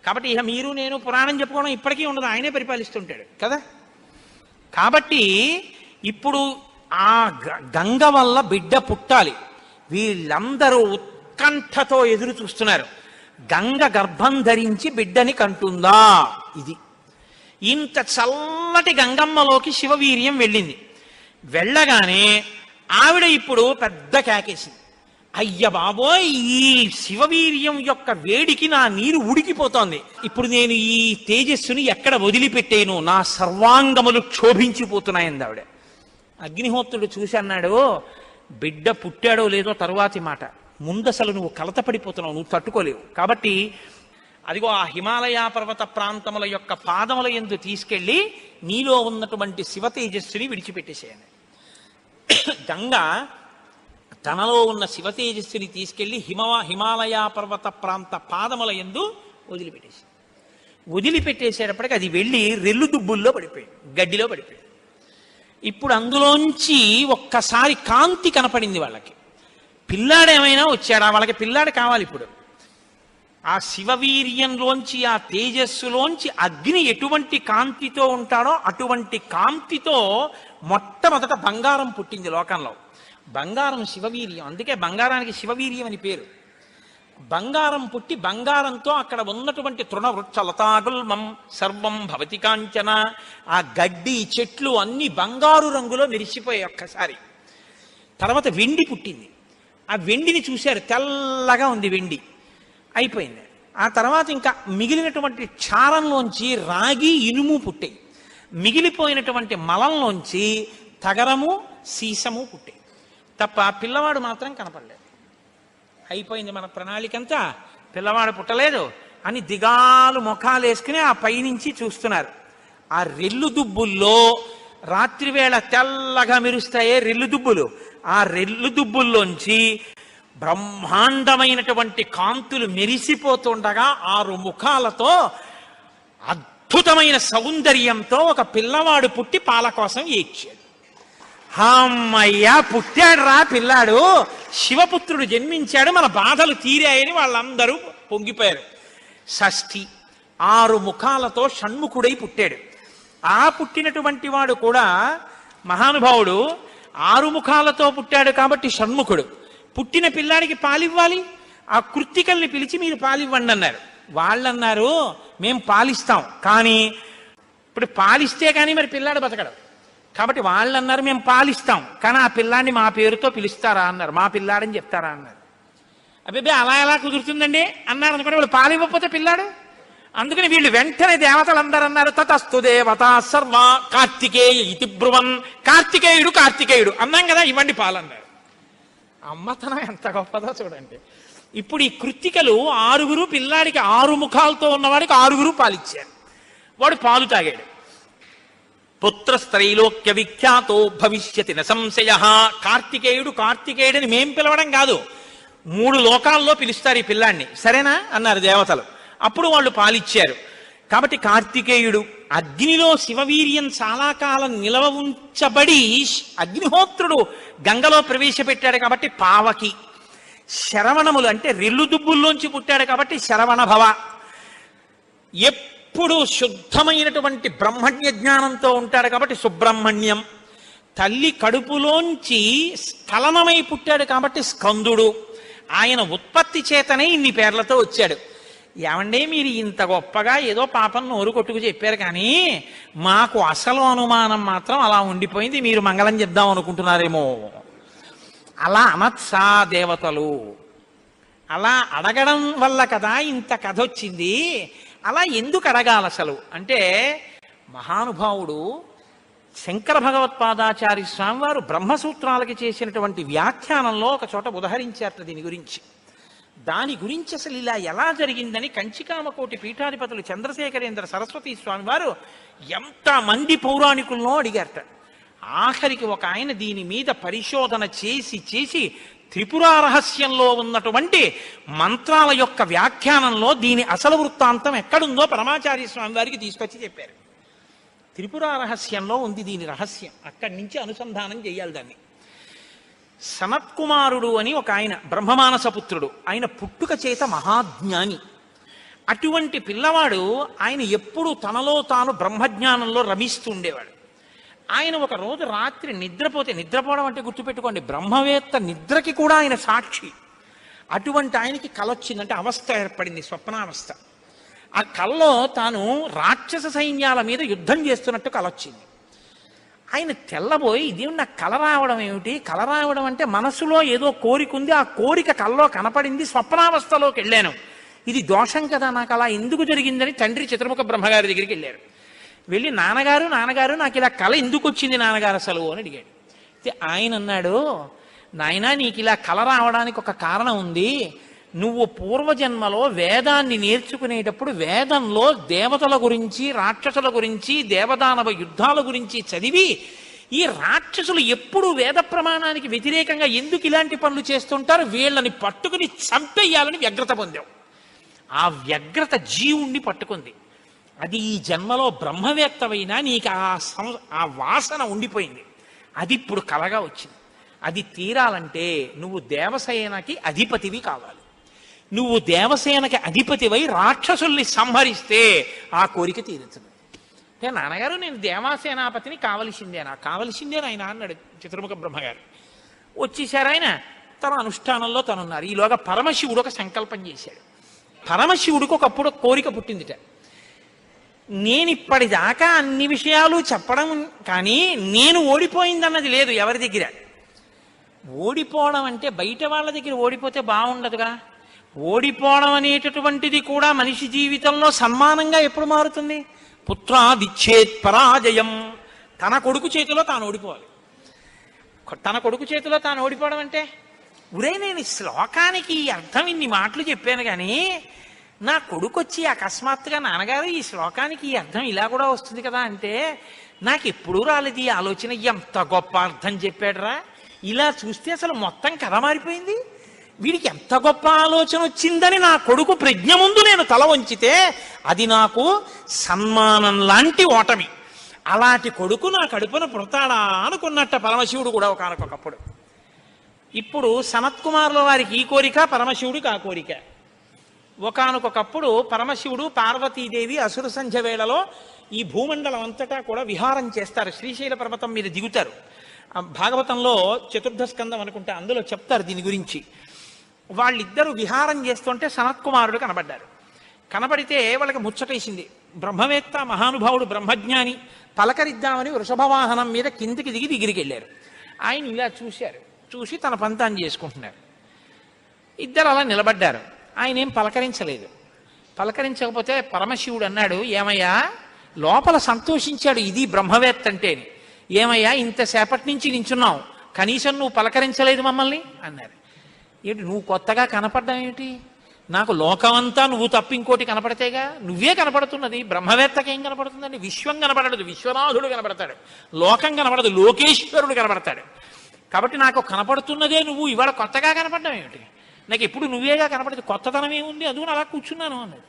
కాబట్టి ఇక మీరు నేను పురాణం చెప్పుకోవడం ఇప్పటికీ ఉండదు, ఆయనే పరిపాలిస్తుంటాడు కదా. కాబట్టి ఇప్పుడు ఆ గంగ వల్ల బిడ్డ పుట్టాలి. వీళ్ళందరూ ఉత్కంఠతో ఎదురు చూస్తున్నారు. గంగ గర్భం ధరించి బిడ్డని కంటుందా? ఇది ఇంత చల్లటి గంగమ్మలోకి శివవీర్యం వెళ్ళింది. వెళ్ళగానే ఆవిడ ఇప్పుడు పెద్ద కేకేసింది, అయ్య బాబోయ్ ఈ శివవీర్యం యొక్క వేడికి నా నీరు ఉడికిపోతోంది, ఇప్పుడు నేను ఈ తేజస్సుని ఎక్కడ వదిలిపెట్టేను, నా సర్వాంగములు క్షోభించిపోతున్నాయంది ఆవిడ. అగ్నిహోత్రుడు చూసి అన్నాడు, బిడ్డ పుట్టాడో లేదో తరువాతి మాట, ముందసలు నువ్వు కలతపడిపోతున్నావు, నువ్వు తట్టుకోలేవు. కాబట్టి అదిగో ఆ హిమాలయ పర్వత ప్రాంతముల యొక్క పాదముల యందు తీసుకెళ్ళి నీలో ఉన్నటువంటి శివ తేజస్సుని విడిచిపెట్టేసేయండి. గంగ తనలో ఉన్న శివ తేజస్సుని తీసుకెళ్లి హిమాలయ పర్వత ప్రాంత పాదముల యందు వదిలిపెట్టేసేటప్పటికి అది వెళ్ళి రెల్లు దుబ్బుల్లో పడిపోయింది, గడ్డిలో పడిపోయింది. ఇప్పుడు అందులోంచి ఒక్కసారి కాంతి కనపడింది వాళ్ళకి. పిల్లాడు ఏమైనా వచ్చాడా? వాళ్ళకి పిల్లాడు కావాలి. ఇప్పుడు ఆ శివవీర్యంలోంచి ఆ తేజస్సులోంచి అగ్ని ఎటువంటి కాంతితో ఉంటాడో అటువంటి కాంతితో మొట్టమొదట బంగారం పుట్టింది లోకంలో. బంగారం శివవీర్యం, అందుకే బంగారానికి శివవీర్యం అని పేరు. బంగారం పుట్టి బంగారంతో అక్కడ ఉన్నటువంటి తృణవృక్ష లతాగుల్మం సర్వం భవతి కాంచన, ఆ గడ్డి చెట్లు అన్ని బంగారు రంగులో మెరిసిపోయాయి ఒక్కసారి. తర్వాత వెండి పుట్టింది. ఆ వెండిని చూశారు, తెల్లగా ఉంది వెండి. అయిపోయింది. ఆ తర్వాత ఇంకా మిగిలినటువంటి క్షారంలోంచి రాగి ఇనుము పుట్టాయి. మిగిలిపోయినటువంటి మలంలోంచి తగరము సీసము పుట్టాయి. తప్ప పిల్లవాడు మాత్రం కనపడలేదు. అయిపోయింది మన ప్రణాళికంతా, పిల్లవాడు పుట్టలేదు అని దిగాలు ముఖాలు వేసుకుని ఆ పైనుంచి చూస్తున్నారు. ఆ రెల్లు దుబ్బుల్లో రాత్రివేళ తెల్లగా మెరుస్తాయే రెల్లు దుబ్బులు, ఆ రెల్లు దుబ్బుల్లోంచి బ్రహ్మాండమైనటువంటి కాంతులు మెరిసిపోతుండగా 6 ముఖాలతో అద్భుతమైన సౌందర్యంతో ఒక పిల్లవాడు పుట్టి పాల కోసం ఏడ్చాడు. అమ్మయ్యా, పుట్టాడు రా పిల్లాడు, శివపుత్రుడు జన్మించాడు, మన బాధలు తీరాయని వాళ్ళందరూ పొంగిపోయారు. షష్ఠి 6 ముఖాలతో షణ్ముఖుడై పుట్టాడు. ఆ పుట్టినటువంటి వాడు కూడా మహానుభావుడు 6 ముఖాలతో పుట్టాడు కాబట్టి షణ్ముఖుడు. పుట్టిన పిల్లాడికి పాలివ్వాలి, ఆ కృత్తికల్ని పిలిచి మీరు పాలివ్వండి అన్నారు. వాళ్ళన్నారు మేము పాలిస్తాం, కానీ ఇప్పుడు పాలిస్తే కానీ మరి పిల్లాడు బతకడు. కాబట్టి వాళ్ళన్నారు మేము పాలిస్తాం, కానీ ఆ పిల్లాడిని మా పేరుతో పిలుస్తారా అన్నారు, మా పిల్లాడని చెప్తారా అన్నారు. అబ్బాయి అలా ఎలా కుదురుతుందండి అన్నారు అనుకుంటే వాళ్ళు పాలివ్వకపోతే పిల్లాడు. అందుకని వీళ్ళు వెంటనే దేవతలందరూ అన్నారు తతస్తు దేవత సర్వ కార్తికేయ ఇతి బ్రువన్, కార్తికేయుడు అన్నాం కదా, ఇవ్వండి పాలన్నారు. అమ్మతనం ఎంత గొప్పదో చూడండి. ఇప్పుడు ఈ కృత్తికలు 6 పిల్లాడికి 6 ముఖాలతో ఉన్నవాడికి 6 పాలిచ్చారు. వాడు పాలు తాగాడు. పుత్రస్త్రైలోక్య విఖ్యాతో భవిష్యతి నసంశయ. కార్తికేయుడని మేం పిలవడం కాదు, 3 లోకాల్లో పిలుస్తారు ఈ పిల్లాడిని, సరేనా అన్నారు దేవతలు. అప్పుడు వాళ్ళు పాలిచ్చారు. కాబట్టి కార్తికేయుడు అగ్నిలో శివవీర్యం చాలా కాలం నిలవ ఉంచబడి అగ్నిహోత్రుడు గంగలో ప్రవేశపెట్టాడు కాబట్టి పావకి. శరవణములు అంటే రెల్లు దుబ్బుల్లోంచి పుట్టాడు కాబట్టి శరవణ భవ. ఎప్పుడు శుద్ధమైనటువంటి బ్రహ్మణ్య జ్ఞానంతో ఉంటాడు కాబట్టి సుబ్రహ్మణ్యం. తల్లి కడుపులోంచి స్ఖలనమై పుట్టాడు కాబట్టి స్కందుడు. ఆయన ఉత్పత్తి చేతనే ఇన్ని పేర్లతో వచ్చాడు. ఏమంటే మీరు ఇంత గొప్పగా ఏదో పాపం నోరు కొట్టుకు చెప్పారు, కానీ మాకు అసలు అనుమానం మాత్రం అలా ఉండిపోయింది, మీరు మంగళం చెప్దాం అనుకుంటున్నారేమో. అలా అనత్సా దేవతలు, అలా అడగడం వల్ల కదా ఇంత కథ వచ్చింది. అలా ఎందుకు అడగాలి అసలు అంటే, మహానుభావుడు శంకర భగవత్పాదాచార్య స్వామి వారు బ్రహ్మసూత్రాలకి చేసినటువంటి వ్యాఖ్యానంలో ఒక చోట ఉదహరించారట దీని గురించి. దాని గురించి అసలు ఇలా ఎలా జరిగిందని కంచికామకోటి పీఠాధిపతులు చంద్రశేఖరేంద్ర సరస్వతి స్వామి వారు ఎంతమంది పౌరాణికులను అడిగారట. ఆఖరికి ఒక ఆయన దీని మీద పరిశోధన చేసి త్రిపుర రహస్యంలో ఉన్నటువంటి మంత్రాల యొక్క వ్యాఖ్యానంలో దీని అసలు వృత్తాంతం ఎక్కడుందో పరమాచార్య స్వామి వారికి తీసుకొచ్చి చెప్పారు. త్రిపుర రహస్యంలో ఉంది దీని రహస్యం, అక్కడి నుంచి అనుసంధానం చేయాలి దాన్ని. సనత్కుమారుడు అని ఒక ఆయన బ్రహ్మమానసపుత్రుడు, ఆయన పుట్టుక చేత మహాజ్ఞాని. అటువంటి పిల్లవాడు ఆయన ఎప్పుడూ తనలో తాను బ్రహ్మజ్ఞానంలో రమిస్తూ ఉండేవాడు. ఆయన ఒక రోజు రాత్రి నిద్రపోవడం అంటే గుర్తుపెట్టుకోండి, బ్రహ్మవేత్త నిద్రకి కూడా ఆయన సాక్షి. అటువంటి ఆయనకి కల వచ్చిందంటే అవస్థ ఏర్పడింది, స్వప్నావస్థ. ఆ కల్లో తాను రాక్షస సైన్యాల మీద యుద్ధం చేస్తున్నట్టు కల వచ్చింది. ఆయన తెల్లబోయి ఇదేమి నాకు కల రావడం ఏమిటి, కల రావడం అంటే మనసులో ఏదో కోరిక ఉంది, ఆ కోరిక కల్లో కనపడింది, స్వప్నావస్థలోకి వెళ్ళాను, ఇది దోషం కదా, నాకు అలా ఎందుకు జరిగిందని తండ్రి చతుర్ముఖ బ్రహ్మగారి దగ్గరికి వెళ్ళారు. వెళ్ళి నాన్నగారు నాకు ఇలా కల ఎందుకు వచ్చింది నాన్నగారు అసలు అని అడిగాడు. ఆయన అన్నాడు, నాయనా నీకు ఇలా కల రావడానికి ఒక కారణం ఉంది. నువ్వు పూర్వజన్మలో వేదాన్ని నేర్చుకునేటప్పుడు వేదంలో దేవతల గురించి రాక్షసుల గురించి దేవదానవ యుద్ధాల గురించి చదివి ఈ రాక్షసులు ఎప్పుడు వేద ప్రమాణానికి వ్యతిరేకంగా ఎందుకు ఇలాంటి పనులు చేస్తుంటారు, వీళ్ళని పట్టుకుని చంపేయాలని వ్యగ్రత పొందావు. ఆ వ్యగ్రత జీవుణ్ణి పట్టుకుంది. అది ఈ జన్మలో బ్రహ్మవేత్తవైనా నీకు ఆ వాసన ఉండిపోయింది. అది ఇప్పుడు కలగా వచ్చింది. అది తీరాలంటే నువ్వు దేవసేనకి అధిపతివి కావాలి. నువ్వు దేవసేనకి అధిపతివై రాక్షసుల్ని సంహరిస్తే ఆ కోరిక తీరుతుంది. అంటే నాన్నగారు నేను దేవాసేనాపతిని కావలసిందే ఆయన అన్నాడు చతుర్ముఖ బ్రహ్మగారు. వచ్చేసారు ఆయన. తన అనుష్ఠానంలో తనున్నారు. ఈలోగా పరమశివుడు ఒక సంకల్పం చేశాడు. పరమశివుడికి ఒకప్పుడు కోరిక పుట్టిందిట. నేను ఇప్పటిదాకా అన్ని విషయాలు చెప్పడం కానీ నేను ఓడిపోయిందన్నది లేదు ఎవరి దగ్గర. ఓడిపోవడం అంటే బయట వాళ్ళ దగ్గర ఓడిపోతే బాగుండదుగా. ఓడిపోవడం అనేటటువంటిది కూడా మనిషి జీవితంలో సన్మానంగా ఎప్పుడు మారుతుంది? పుత్రాదిచ్చేత్ పరాజయం. తన కొడుకు చేతిలో తాను ఓడిపోవాలి. తన కొడుకు చేతిలో తాను ఓడిపోవడం అంటే, ఉరే నేను ఈ శ్లోకానికి అర్థం ఇన్ని మాటలు చెప్పాను కానీ నా కొడుకు వచ్చి అకస్మాత్తుగా నాన్నగారు ఈ శ్లోకానికి ఈ అర్థం ఇలా కూడా వస్తుంది కదా అంటే నాకు ఎప్పుడూ రాలేదు ఈ ఆలోచన. ఎంత గొప్ప అర్థం చెప్పాడురా, ఇలా చూస్తే అసలు మొత్తం కథ మారిపోయింది, వీడికి ఎంత గొప్ప ఆలోచన వచ్చిందని నా కొడుకు ప్రజ్ఞ ముందు నేను తల వంచితే అది నాకు సన్మానం లాంటి ఓటమి. అలాంటి కొడుకు నా కడుపున పుడతాడా అనుకున్నట్ట పరమశివుడు కూడా ఒకనకొకప్పుడు. ఇప్పుడు సనత్కుమారుల వారికి ఈ కోరిక, పరమశివుడికి ఆ కోరిక. ఒకనకొకప్పుడు పరమశివుడు పార్వతీదేవి అసుర సంధ్య వేళలో ఈ భూమండలం అంతటా కూడా విహారం చేస్తారు. శ్రీశైల పర్వతం మీద దిగుతారు. భాగవతంలో చతుర్థ స్కందం అనుకుంటే అందులో చెప్తారు దీని గురించి. వాళ్ళిద్దరూ విహారం చేస్తుంటే సనత్కుమారుడు కనబడ్డారు. కనబడితే వాళ్ళకి ముచ్చటేసింది. బ్రహ్మవేత్త మహానుభావుడు బ్రహ్మజ్ఞాని, పలకరిద్దామని వృషభవాహనం మీద కిందికి దిగి దగ్గరికి వెళ్ళారు. ఆయన ఇలా చూశారు, చూసి తన పంతాన్ని చేసుకుంటున్నారు. ఇద్దరు అలా నిలబడ్డారు. ఆయన ఏం పలకరించలేదు. పలకరించకపోతే పరమశివుడు అన్నాడు, ఏమయ్యా లోపల సంతోషించాడు ఇది బ్రహ్మవేత్త అంటేని, ఏమయ్యా ఇంతసేపటి నుంచి నించున్నావు, కనీసం నువ్వు పలకరించలేదు మమ్మల్ని అన్నారు. ఏంటి నువ్వు కొత్తగా కనపడ్డం ఏమిటి? నాకు లోకమంతా నువ్వు తప్ప ఇంకోటి కనపడితేగా, నువ్వే కనపడుతున్నది. బ్రహ్మవేత్తకి ఏం కనపడుతుందండి? విశ్వం కనపడదు, విశ్వనాథుడు కనపడతాడు. లోకం కనపడదు, లోకేశ్వరుడు కనపడతాడు. కాబట్టి నాకు కనపడుతున్నదే నువ్వు, ఇవాళ కొత్తగా కనపడ్డం ఏమిటి? నాకు ఎప్పుడు నువ్వేగా కనపడదు, కొత్తతనం ఏముంది, అదుగు అలా కూర్చున్నాను అన్నాడు.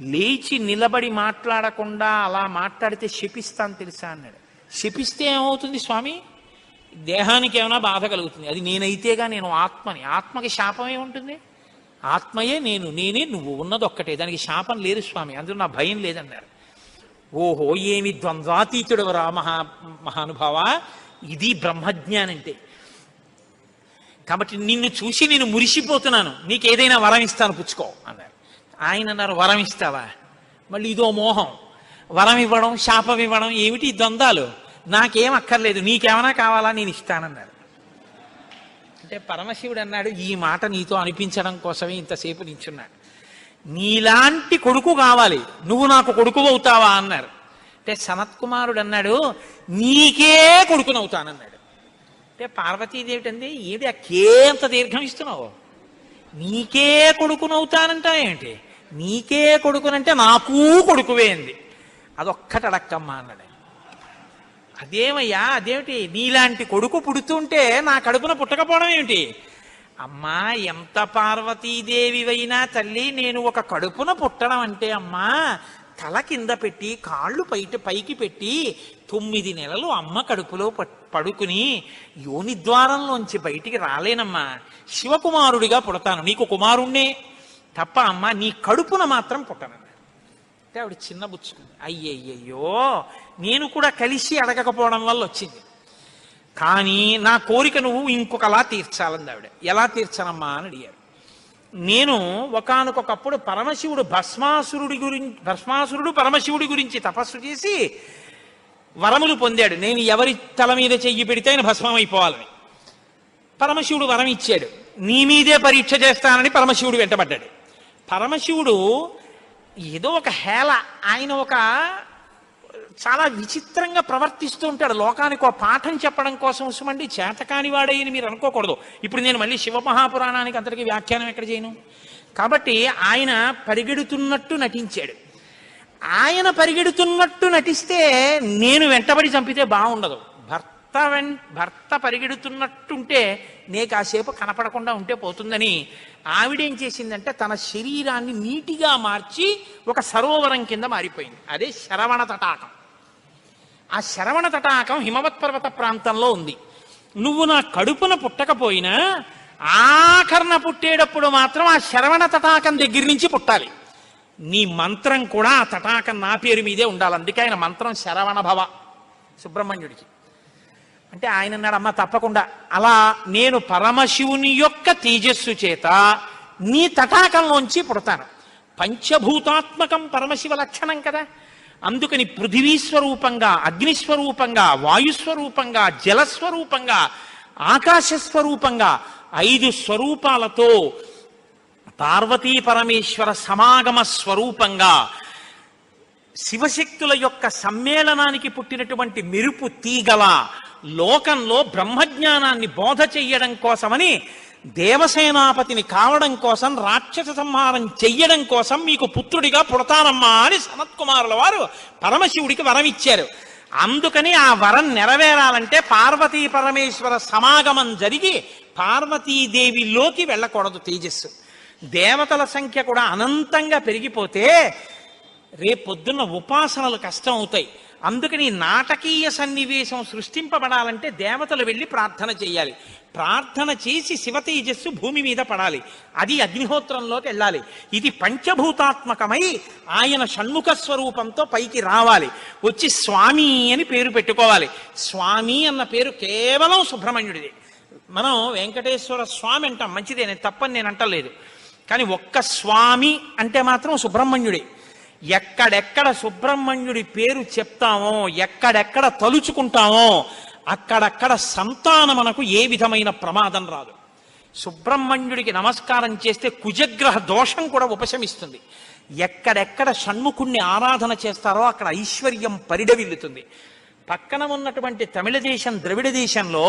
లేచి నిలబడి మాట్లాడకుండా అలా మాట్లాడితే శపిస్తాను తెలుసా అన్నాడు. శపిస్తే ఏమవుతుంది స్వామి? దేహానికి ఏమైనా బాధ కలుగుతుంది. అది నేనైతేగా, నేను ఆత్మని. ఆత్మకి శాపం ఏముంటుంది? ఆత్మయే నేను, నేనే నువ్వు, ఉన్నది ఒక్కటే, దానికి శాపం లేదు స్వామి, అందులో నా భయం లేదన్నారు. ఓహో ఏమి ద్వంద్వాతీతుడు రా మహానుభావ, ఇది బ్రహ్మజ్ఞానంటే. కాబట్టి నిన్ను చూసి నేను మురిసిపోతున్నాను, నీకేదైనా వరం ఇస్తాను పుచ్చుకో అన్నారు. ఆయన అన్నారు, వరం ఇస్తావా? మళ్ళీ ఇదో మోహం, వరం ఇవ్వడం శాపం ఇవ్వడం ఏమిటి ద్వంద్వాలు? నాకేం అక్కర్లేదు, నీకేమైనా కావాలా నేను ఇస్తానన్నారు. అంటే పరమశివుడు అన్నాడు, ఈ మాట నీతో అనిపించడం కోసమే ఇంతసేపు నించున్నాడు. నీలాంటి కొడుకు కావాలి, నువ్వు నాకు కొడుకు అవుతావా అన్నారు. అంటే సనత్కుమారుడు అన్నాడు, నీకే కొడుకునవుతానన్నాడు. అంటే పార్వతీదేవి అంది, ఏమిటి ఆ కేంత దీర్ఘం ఇస్తున్నావు? నీకే కొడుకునవుతానంటా ఏమిటి? నీకే కొడుకునంటే నాకు కొడుకువే అంది. అదొక్కటి అడక్కమ్మా అన్నాడు. అదేమయ్యా అదేమిటి, నీలాంటి కొడుకు పుడుతుంటే నా కడుపున పుట్టకపోవడం ఏమిటి? అమ్మా ఎంత పార్వతీదేవివైనా తల్లి, నేను ఒక కడుపున పుట్టడం అంటే అమ్మా తల కింద పెట్టి కాళ్ళు పైకి పెట్టి 9 నెలలు అమ్మ కడుపులో పడుకుని యోని ద్వారంలోంచి బయటికి రాలేనమ్మా. శివకుమారుడిగా పుడతాను, నీకు కుమారుణ్ణే తప్ప అమ్మా నీ కడుపున మాత్రం పుట్టనన్నాడు. అంటే ఆవిడ చిన్న బుచ్చుకుంది. అయ్యయ్యో నేను కూడా కలిసి అడగకపోవడం వల్ల వచ్చింది, కానీ నా కోరిక నువ్వు ఇంకొకలా తీర్చాలంది ఆవిడ. ఎలా తీర్చనమ్మా అని అడిగారు. నేను ఒకానొకప్పుడు పరమశివుడు భస్మాసురుడు పరమశివుడి గురించి తపస్సు చేసి వరములు పొందాడు. నేను ఎవరి తల మీద చెయ్యి పెడితే ఆయన భస్మం అయిపోవాలని పరమశివుడు వరం ఇచ్చాడు. నీ మీదే పరీక్ష చేస్తానని పరమశివుడు వెంటబడ్డాడు. పరమశివుడు ఏదో ఒక హేళ, ఆయన ఒక చాలా విచిత్రంగా ప్రవర్తిస్తూ ఉంటాడు. లోకానికి ఒక పాఠం చెప్పడం కోసం ఉసుమండి చేతకాని వాడేయని మీరు అనుకోకూడదు. ఇప్పుడు నేను మళ్ళీ శివమహాపురాణానికి అంతటికి వ్యాఖ్యానం ఎక్కడ చేయను. కాబట్టి ఆయన పరిగెడుతున్నట్టు నటించాడు. ఆయన పరిగెడుతున్నట్టు నటిస్తే నేను వెంటబడి చంపితే బాగుండదు. భర్త పరిగెడుతున్నట్టుంటే నే కాసేపు కనపడకుండా ఉంటే పోతుందని ఆవిడేం చేసిందంటే తన శరీరాన్ని నీటిగా మార్చి ఒక సరోవరం కింద మారిపోయింది. అదే శరవణ తటాకం. ఆ శరవణ తటాకం హిమవత్ పర్వత ప్రాంతంలో ఉంది. నువ్వు నా కడుపున పుట్టకపోయినా ఆఖరణ పుట్టేటప్పుడు మాత్రం ఆ శరవణ తటాకం దగ్గర నుంచి పుట్టాలి. నీ మంత్రం కూడా ఆ తటాకం నా పేరు మీదే ఉండాలి. అందుకే ఆయన మంత్రం శరవణ భవ సుబ్రహ్మణ్యుడికి. అంటే ఆయన అన్నాడు, అమ్మ తప్పకుండా, అలా నేను పరమశివుని యొక్క తేజస్సు చేత నీ తటాకంలోంచి పుడతాను. పంచభూతాత్మకం పరమశివ లక్షణం కదా. అందుకని పృథివీస్వరూపంగా, అగ్నిస్వరూపంగా, వాయుస్వరూపంగా, జలస్వరూపంగా, ఆకాశస్వరూపంగా 5 స్వరూపాలతో పార్వతీ పరమేశ్వర సమాగమ స్వరూపంగా శివశక్తుల యొక్క సమ్మేళనానికి పుట్టినటువంటి మెరుపు తీగల లోకంలో బ్రహ్మజ్ఞానాన్ని బోధ చెయ్యడం కోసమని దేవసేనాపతిని కావడం కోసం, రాక్షస సంహారం చెయ్యడం కోసం మీకు పుత్రుడిగా పుడతానమ్మా అని సనత్కుమారుల వారు పరమశివుడికి వరం ఇచ్చారు. అందుకని ఆ వరం నెరవేరాలంటే పార్వతీ పరమేశ్వర సమాగమం జరిగి పార్వతీదేవిలోకి వెళ్ళకూడదు తేజస్సు. దేవతల సంఖ్య కూడా అనంతంగా పెరిగిపోతే రేపొద్దున్న ఉపాసనలు కష్టం అవుతాయి. అందుకని నాటకీయ సన్నివేశం సృష్టింపబడాలంటే దేవతలు వెళ్ళి ప్రార్థన చేయాలి. ప్రార్థన చేసి శివ తేజస్సు భూమి మీద పడాలి. అది అగ్నిహోత్రంలోకి వెళ్ళాలి. ఇది పంచభూతాత్మకమై ఆయన షణ్ముఖ స్వరూపంతో పైకి రావాలి. వచ్చి స్వామి అని పేరు పెట్టుకోవాలి. స్వామి అన్న పేరు కేవలం సుబ్రహ్మణ్యుడిది. మనం వెంకటేశ్వర స్వామి అంటాం, మంచిదే, నేను తప్పని నేను అంటలేదు. కానీ ఒక్క స్వామి అంటే మాత్రం సుబ్రహ్మణ్యుడే. ఎక్కడెక్కడ సుబ్రహ్మణ్యుడి పేరు చెప్తామో, ఎక్కడెక్కడ తలుచుకుంటామో అక్కడక్కడ సంతానమునకు ఏ విధమైన ప్రమాదం రాదు. సుబ్రహ్మణ్యుడికి నమస్కారం చేస్తే కుజగ్రహ దోషం కూడా ఉపశమిస్తుంది. ఎక్కడెక్కడ షణ్ముఖుణ్ణి ఆరాధన చేస్తారో అక్కడ ఐశ్వర్యం పరిడవిల్లుతుంది. పక్కన ఉన్నటువంటి తమిళ దేశం, ద్రవిడ దేశంలో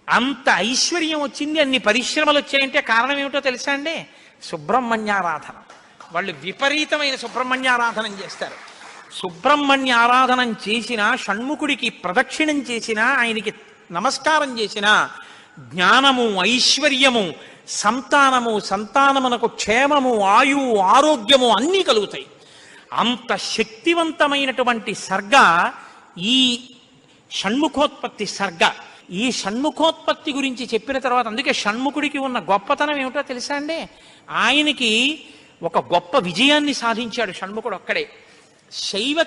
అంత ఐశ్వర్యం వచ్చింది, అన్ని పరిశ్రమలు వచ్చాయంటే కారణం ఏమిటో తెలుసా అండి? సుబ్రహ్మణ్యారాధన. వాళ్ళు విపరీతమైన సుబ్రహ్మణ్యారాధన చేస్తారు. సుబ్రహ్మణ్య ఆరాధనం చేసినా, షణ్ముఖుడికి ప్రదక్షిణం చేసినా, ఆయనకి నమస్కారం చేసినా జ్ఞానము, ఐశ్వర్యము, సంతానమునకు క్షేమము, ఆయువు, ఆరోగ్యము అన్నీ కలుగుతాయి. అంత శక్తివంతమైనటువంటి సర్గ ఈ షణ్ముఖోత్పత్తి సర్గ. ఈ షణ్ముఖోత్పత్తి గురించి చెప్పిన తర్వాత, అందుకే షణ్ముఖుడికి ఉన్న గొప్పతనం ఏమిటో తెలుసా అండి? ఆయనకి ఒక గొప్ప విజయాన్ని సాధించాడు షణ్ముఖుడు ఒక్కడే. శైవ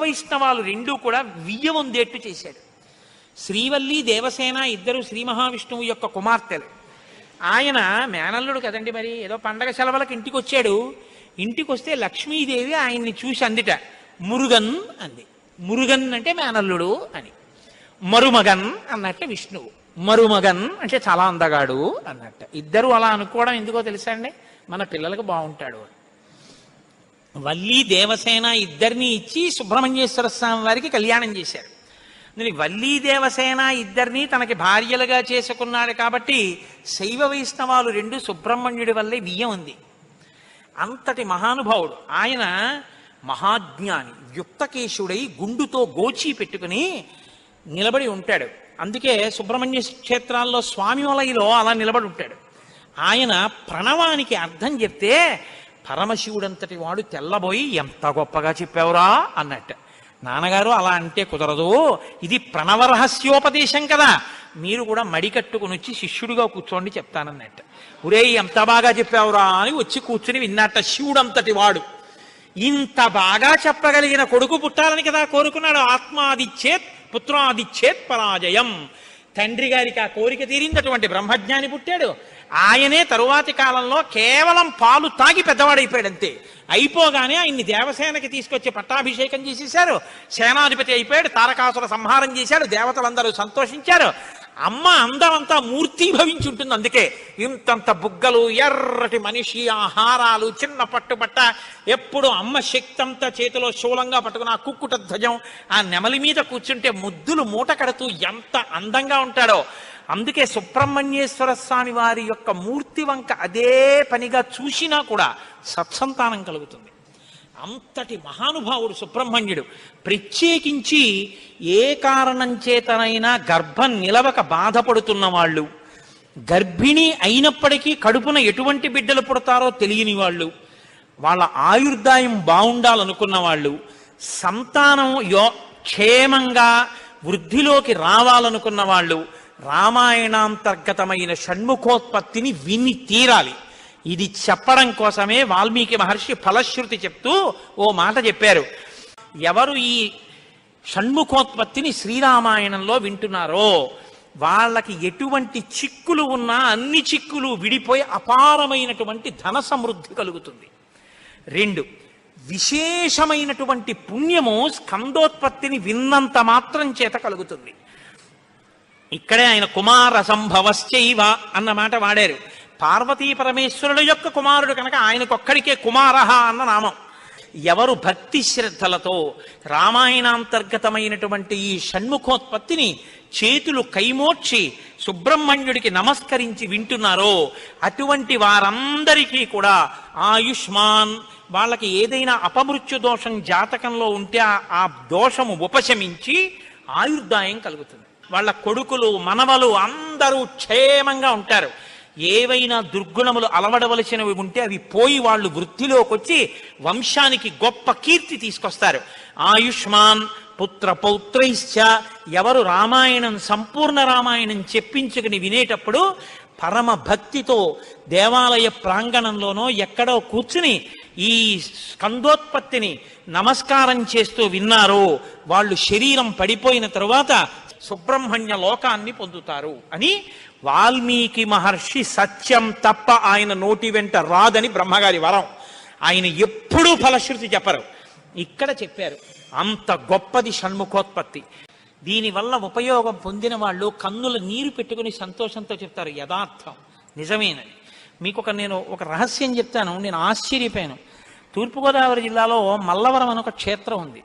వైష్ణవాలు రెండూ కూడా వియ్యవందేట్టు చేశాడు. శ్రీవల్లి, దేవసేన ఇద్దరు శ్రీ మహావిష్ణువు యొక్క కుమార్తెలు. ఆయన మేనల్లుడు కదండి, మరి ఏదో పండగ సెలవులకు ఇంటికి వచ్చాడు. ఇంటికి వస్తే లక్ష్మీదేవి ఆయన్ని చూసి అందిట, మురుగన్ అంది. మురుగన్ అంటే మేనల్లుడు అని. మరుమగన్ అన్నట్టు విష్ణువు. మరుమగన్ అంటే చాలా అందగాడు అన్నట్టు. ఇద్దరు అలా అనుకోవడం ఎందుకో తెలుసా అండి? మన పిల్లలకు బాగుంటాడు. వల్లి, దేవసేన ఇద్దరిని ఇచ్చి సుబ్రహ్మణ్యేశ్వర స్వామి వారికి కళ్యాణం చేశారు. వల్లి, దేవసేన ఇద్దరిని తనకి భార్యలుగా చేసుకున్నాడు కాబట్టి శైవ వైష్ణవాలు రెండు సుబ్రహ్మణ్యుడి వల్లే వియ్యం ఉంది. అంతటి మహానుభావుడు ఆయన. మహాజ్ఞాని, యుక్తకేశుడై గుండుతో గోచి పెట్టుకుని నిలబడి ఉంటాడు. అందుకే సుబ్రహ్మణ్య క్షేత్రాల్లో స్వామి వలయలో అలా నిలబడి ఉంటాడు. ఆయన ప్రణవానికి అర్థం చెప్తే పరమశివుడంతటి వాడు తెల్లబోయి, ఎంత గొప్పగా చెప్పావురా అన్నట్టు. నాన్నగారు అలా అంటే కుదరదు, ఇది ప్రణవ రహస్యోపదేశం కదా, మీరు కూడా మడి కట్టుకుని వచ్చి శిష్యుడిగా కూర్చోండి చెప్తానన్నట్టు. ఒరే ఎంత బాగా చెప్పావురా అని వచ్చి కూర్చుని విన్నట్ట. శివుడంతటి వాడు ఇంత బాగా చెప్పగలిగిన కొడుకు పుట్టాలని కదా కోరుకున్నాడు. ఆత్మాదిచ్చేత్ పుత్రాదిచ్చేత్ పరాజయం. తండ్రి గారికి ఆ కోరిక తీరిందటువంటి బ్రహ్మజ్ఞాని పుట్టాడు. ఆయనే తరువాతి కాలంలో కేవలం పాలు తాగి పెద్దవాడైపోయాడు అంతే. అయిపోగానే ఆయన్ని దేవసేనకి తీసుకొచ్చి పట్టాభిషేకం చేసేశారు. సేనాధిపతి అయిపోయాడు. తారకాసుర సంహారం చేశాడు. దేవతలందరూ సంతోషించారు. అమ్మ అందమంతా మూర్తీభవించి ఉంటుంది. అందుకే ఇంతంత బుగ్గలు, ఎర్రటి మనిషి, ఆహారాలు, చిన్న పట్టుబట్ట, ఎప్పుడు అమ్మ శక్తి అంతా చేతిలో శూలంగా పట్టుకుని ఆ కుక్కుట ధ్వజం, ఆ నెమలి మీద కూర్చుంటే ముద్దులు మూట కడుతూ ఎంత అందంగా ఉంటాడో. అందుకే సుబ్రహ్మణ్యేశ్వర స్వామి వారి యొక్క మూర్తి వంక అదే పనిగా చూసినా కూడా సత్సంతానం కలుగుతుంది. అంతటి మహానుభావుడు సుబ్రహ్మణ్యుడు. ప్రత్యేకించి ఏ కారణం చేతనైనా గర్భం నిలవక బాధపడుతున్న వాళ్ళు, గర్భిణి అయినప్పటికీ కడుపున ఎటువంటి బిడ్డలు పుడతారో తెలియని వాళ్ళు, వాళ్ళ ఆయుర్దాయం బాగుండాలనుకున్న వాళ్ళు, సంతానం క్షేమంగా వృద్ధిలోకి రావాలనుకున్న వాళ్ళు రామాయణాంతర్గతమైన షణ్ముఖోత్పత్తిని విని తీరాలి. ఇది చెప్పడం కోసమే వాల్మీకి మహర్షి ఫలశ్రుతి చెప్తూ ఓ మాట చెప్పారు. ఎవరు ఈ షణ్ముఖోత్పత్తిని శ్రీరామాయణంలో వింటున్నారో వాళ్ళకి ఎటువంటి చిక్కులు ఉన్నా అన్ని చిక్కులు విడిపోయి అపారమైనటువంటి ధన సమృద్ధి కలుగుతుంది. 2, విశేషమైనటువంటి పుణ్యము స్కందోత్పత్తిని విన్నంత మాత్రం చేత కలుగుతుంది. ఇక్కడే ఆయన కుమార సంభవశ్చైవ అన్న మాట వాడారు. పార్వతీ పరమేశ్వరుల యొక్క కుమారుడు కనుక ఆయనకొక్కడికే కుమారహ అన్న నామం. ఎవరు భక్తి శ్రద్ధలతో రామాయణాంతర్గతమైనటువంటి ఈ షణ్ముఖోత్పత్తిని చేతులు కైమోర్చి సుబ్రహ్మణ్యుడికి నమస్కరించి వింటున్నారో అటువంటి వారందరికీ కూడా ఆయుష్మాన్, వాళ్ళకి ఏదైనా అపమృత్యు దోషం జాతకంలో ఉంటే ఆ దోషము ఉపశమించి ఆయుర్దాయం కలుగుతుంది. వాళ్ళ కొడుకులు మనవలు అందరూ క్షేమంగా ఉంటారు. ఏవైనా దుర్గుణములు అలవడవలసినవి ఉంటే అవి పోయి వాళ్ళు వృత్తిలోకి వచ్చి వంశానికి గొప్ప కీర్తి తీసుకొస్తారు. ఆయుష్మాన్ పుత్ర పౌత్రైశ్చ, ఎవరు రామాయణం సంపూర్ణ రామాయణం చెప్పించుకుని వినేటప్పుడు పరమ భక్తితో దేవాలయ ప్రాంగణంలోనో ఎక్కడో కూర్చుని ఈ స్కందోత్పత్తిని నమస్కారం చేస్తూ విన్నారో వాళ్ళు శరీరం పడిపోయిన తరువాత సుబ్రహ్మణ్య లోకాన్ని పొందుతారు అని వాల్మీకి మహర్షి సత్యం తప్ప ఆయన నోటి వెంట రాదని బ్రహ్మగారి వరం. ఆయన ఎప్పుడూ ఫలశ్రుతి చెప్పరు, ఇక్కడ చెప్పారు. అంత గొప్పది షణ్ముఖోత్పత్తి. దీనివల్ల ఉపయోగం పొందిన వాళ్ళు కన్నుల నీరు పెట్టుకుని సంతోషంతో చెప్తారు యథార్థం నిజమేనని. మీకు నేను ఒక రహస్యం చెప్తాను, నేను ఆశ్చర్యపోయాను. తూర్పుగోదావరి జిల్లాలో మల్లవరం అని ఒక క్షేత్రం ఉంది.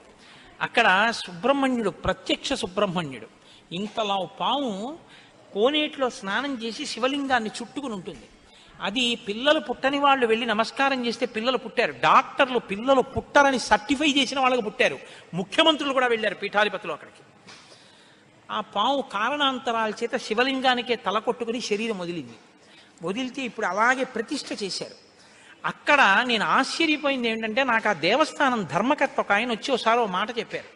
అక్కడ సుబ్రహ్మణ్యుడు, ప్రత్యక్ష సుబ్రహ్మణ్యుడు, ఇంతలా పాము కోనేటిలో స్నానం చేసి శివలింగాన్ని చుట్టుకుని ఉంటుంది. అది పిల్లలు పుట్టని వాళ్ళు వెళ్ళి నమస్కారం చేస్తే పిల్లలు పుట్టారు. డాక్టర్లు పిల్లలు పుట్టరని సర్టిఫై చేసిన వాళ్ళకి పుట్టారు. ముఖ్యమంత్రులు కూడా వెళ్ళారు పీఠాధిపతులు అక్కడికి. ఆ పాము కారణాంతరాల చేత శివలింగానికే తల కొట్టుకుని శరీరం వదిలితే ఇప్పుడు అలాగే ప్రతిష్ఠ చేశారు. అక్కడ నేను ఆశ్చర్యపోయింది ఏంటంటే, నాకు ఆ దేవస్థానం ధర్మకర్త ఒక ఆయన వచ్చి ఒకసారి ఓ మాట చెప్పారు.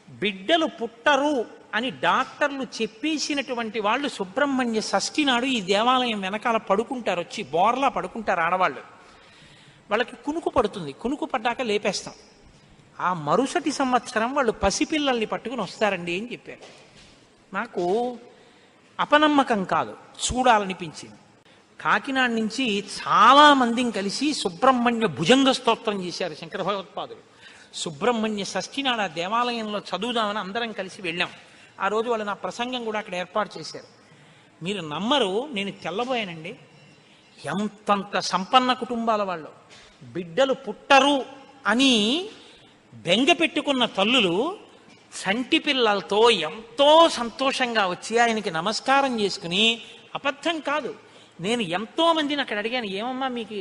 బిడ్డలు పుట్టరు అని డాక్టర్లు చెప్పేసినటువంటి వాళ్ళు సుబ్రహ్మణ్య షష్ఠి నాడు ఈ దేవాలయం వెనకాల పడుకుంటారు, వచ్చి బోర్లా పడుకుంటారు ఆడవాళ్ళు. వాళ్ళకి కునుకు పడుతుంది, కునుకు పడ్డాక లేపేస్తాం. ఆ మరుసటి సంవత్సరం వాళ్ళు పసిపిల్లల్ని పట్టుకుని వస్తారండి అని చెప్పారు. నాకు అపనమ్మకం కాదు, చూడాలనిపించింది. కాకినాడ నుంచి చాలా మందిని కలిసి సుబ్రహ్మణ్య భుజంగ స్తోత్రం చేశారు శంకర భగవత్పాదులు. సుబ్రహ్మణ్య షష్ఠి నాడు ఆ దేవాలయంలో చదువుదామని అందరం కలిసి వెళ్ళాం. ఆ రోజు వాళ్ళు నా ప్రసంగం కూడా అక్కడ ఏర్పాటు చేశారు. మీరు నమ్మరు, నేను తెల్లబోయానండి. ఎంతంత సంపన్న కుటుంబాల వాళ్ళు బిడ్డలు పుట్టరు అని బెంగ పెట్టుకున్న తల్లులు సంటి పిల్లలతో ఎంతో సంతోషంగా వచ్చి ఆయనకి నమస్కారం చేసుకుని, అబద్ధం కాదు, నేను ఎంతో మందిని అక్కడ అడిగాను, ఏమమ్మా మీకు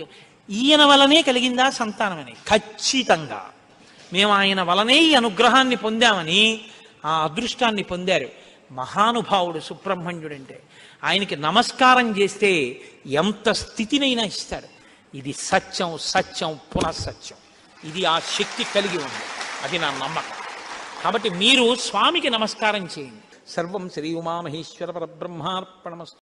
ఈయన వలనే కలిగిందా సంతానం అని. ఖచ్చితంగా మేము ఆయన వలనే ఈ అనుగ్రహాన్ని పొందామని ఆ అదృష్టాన్ని పొందారు. మహానుభావుడు సుబ్రహ్మణ్యుడంటే. ఆయనకి నమస్కారం చేస్తే ఎంత స్థితినైనా ఇస్తాడు. ఇది సత్యం, సత్యం పునఃసత్యం. ఇది ఆ శక్తి కలిగి ఉంది, అది నా నమ్మకం. కాబట్టి మీరు స్వామికి నమస్కారం చేయండి. సర్వం శ్రీ ఉమామహేశ్వర పరబ్రహ్మార్పణమస్తు.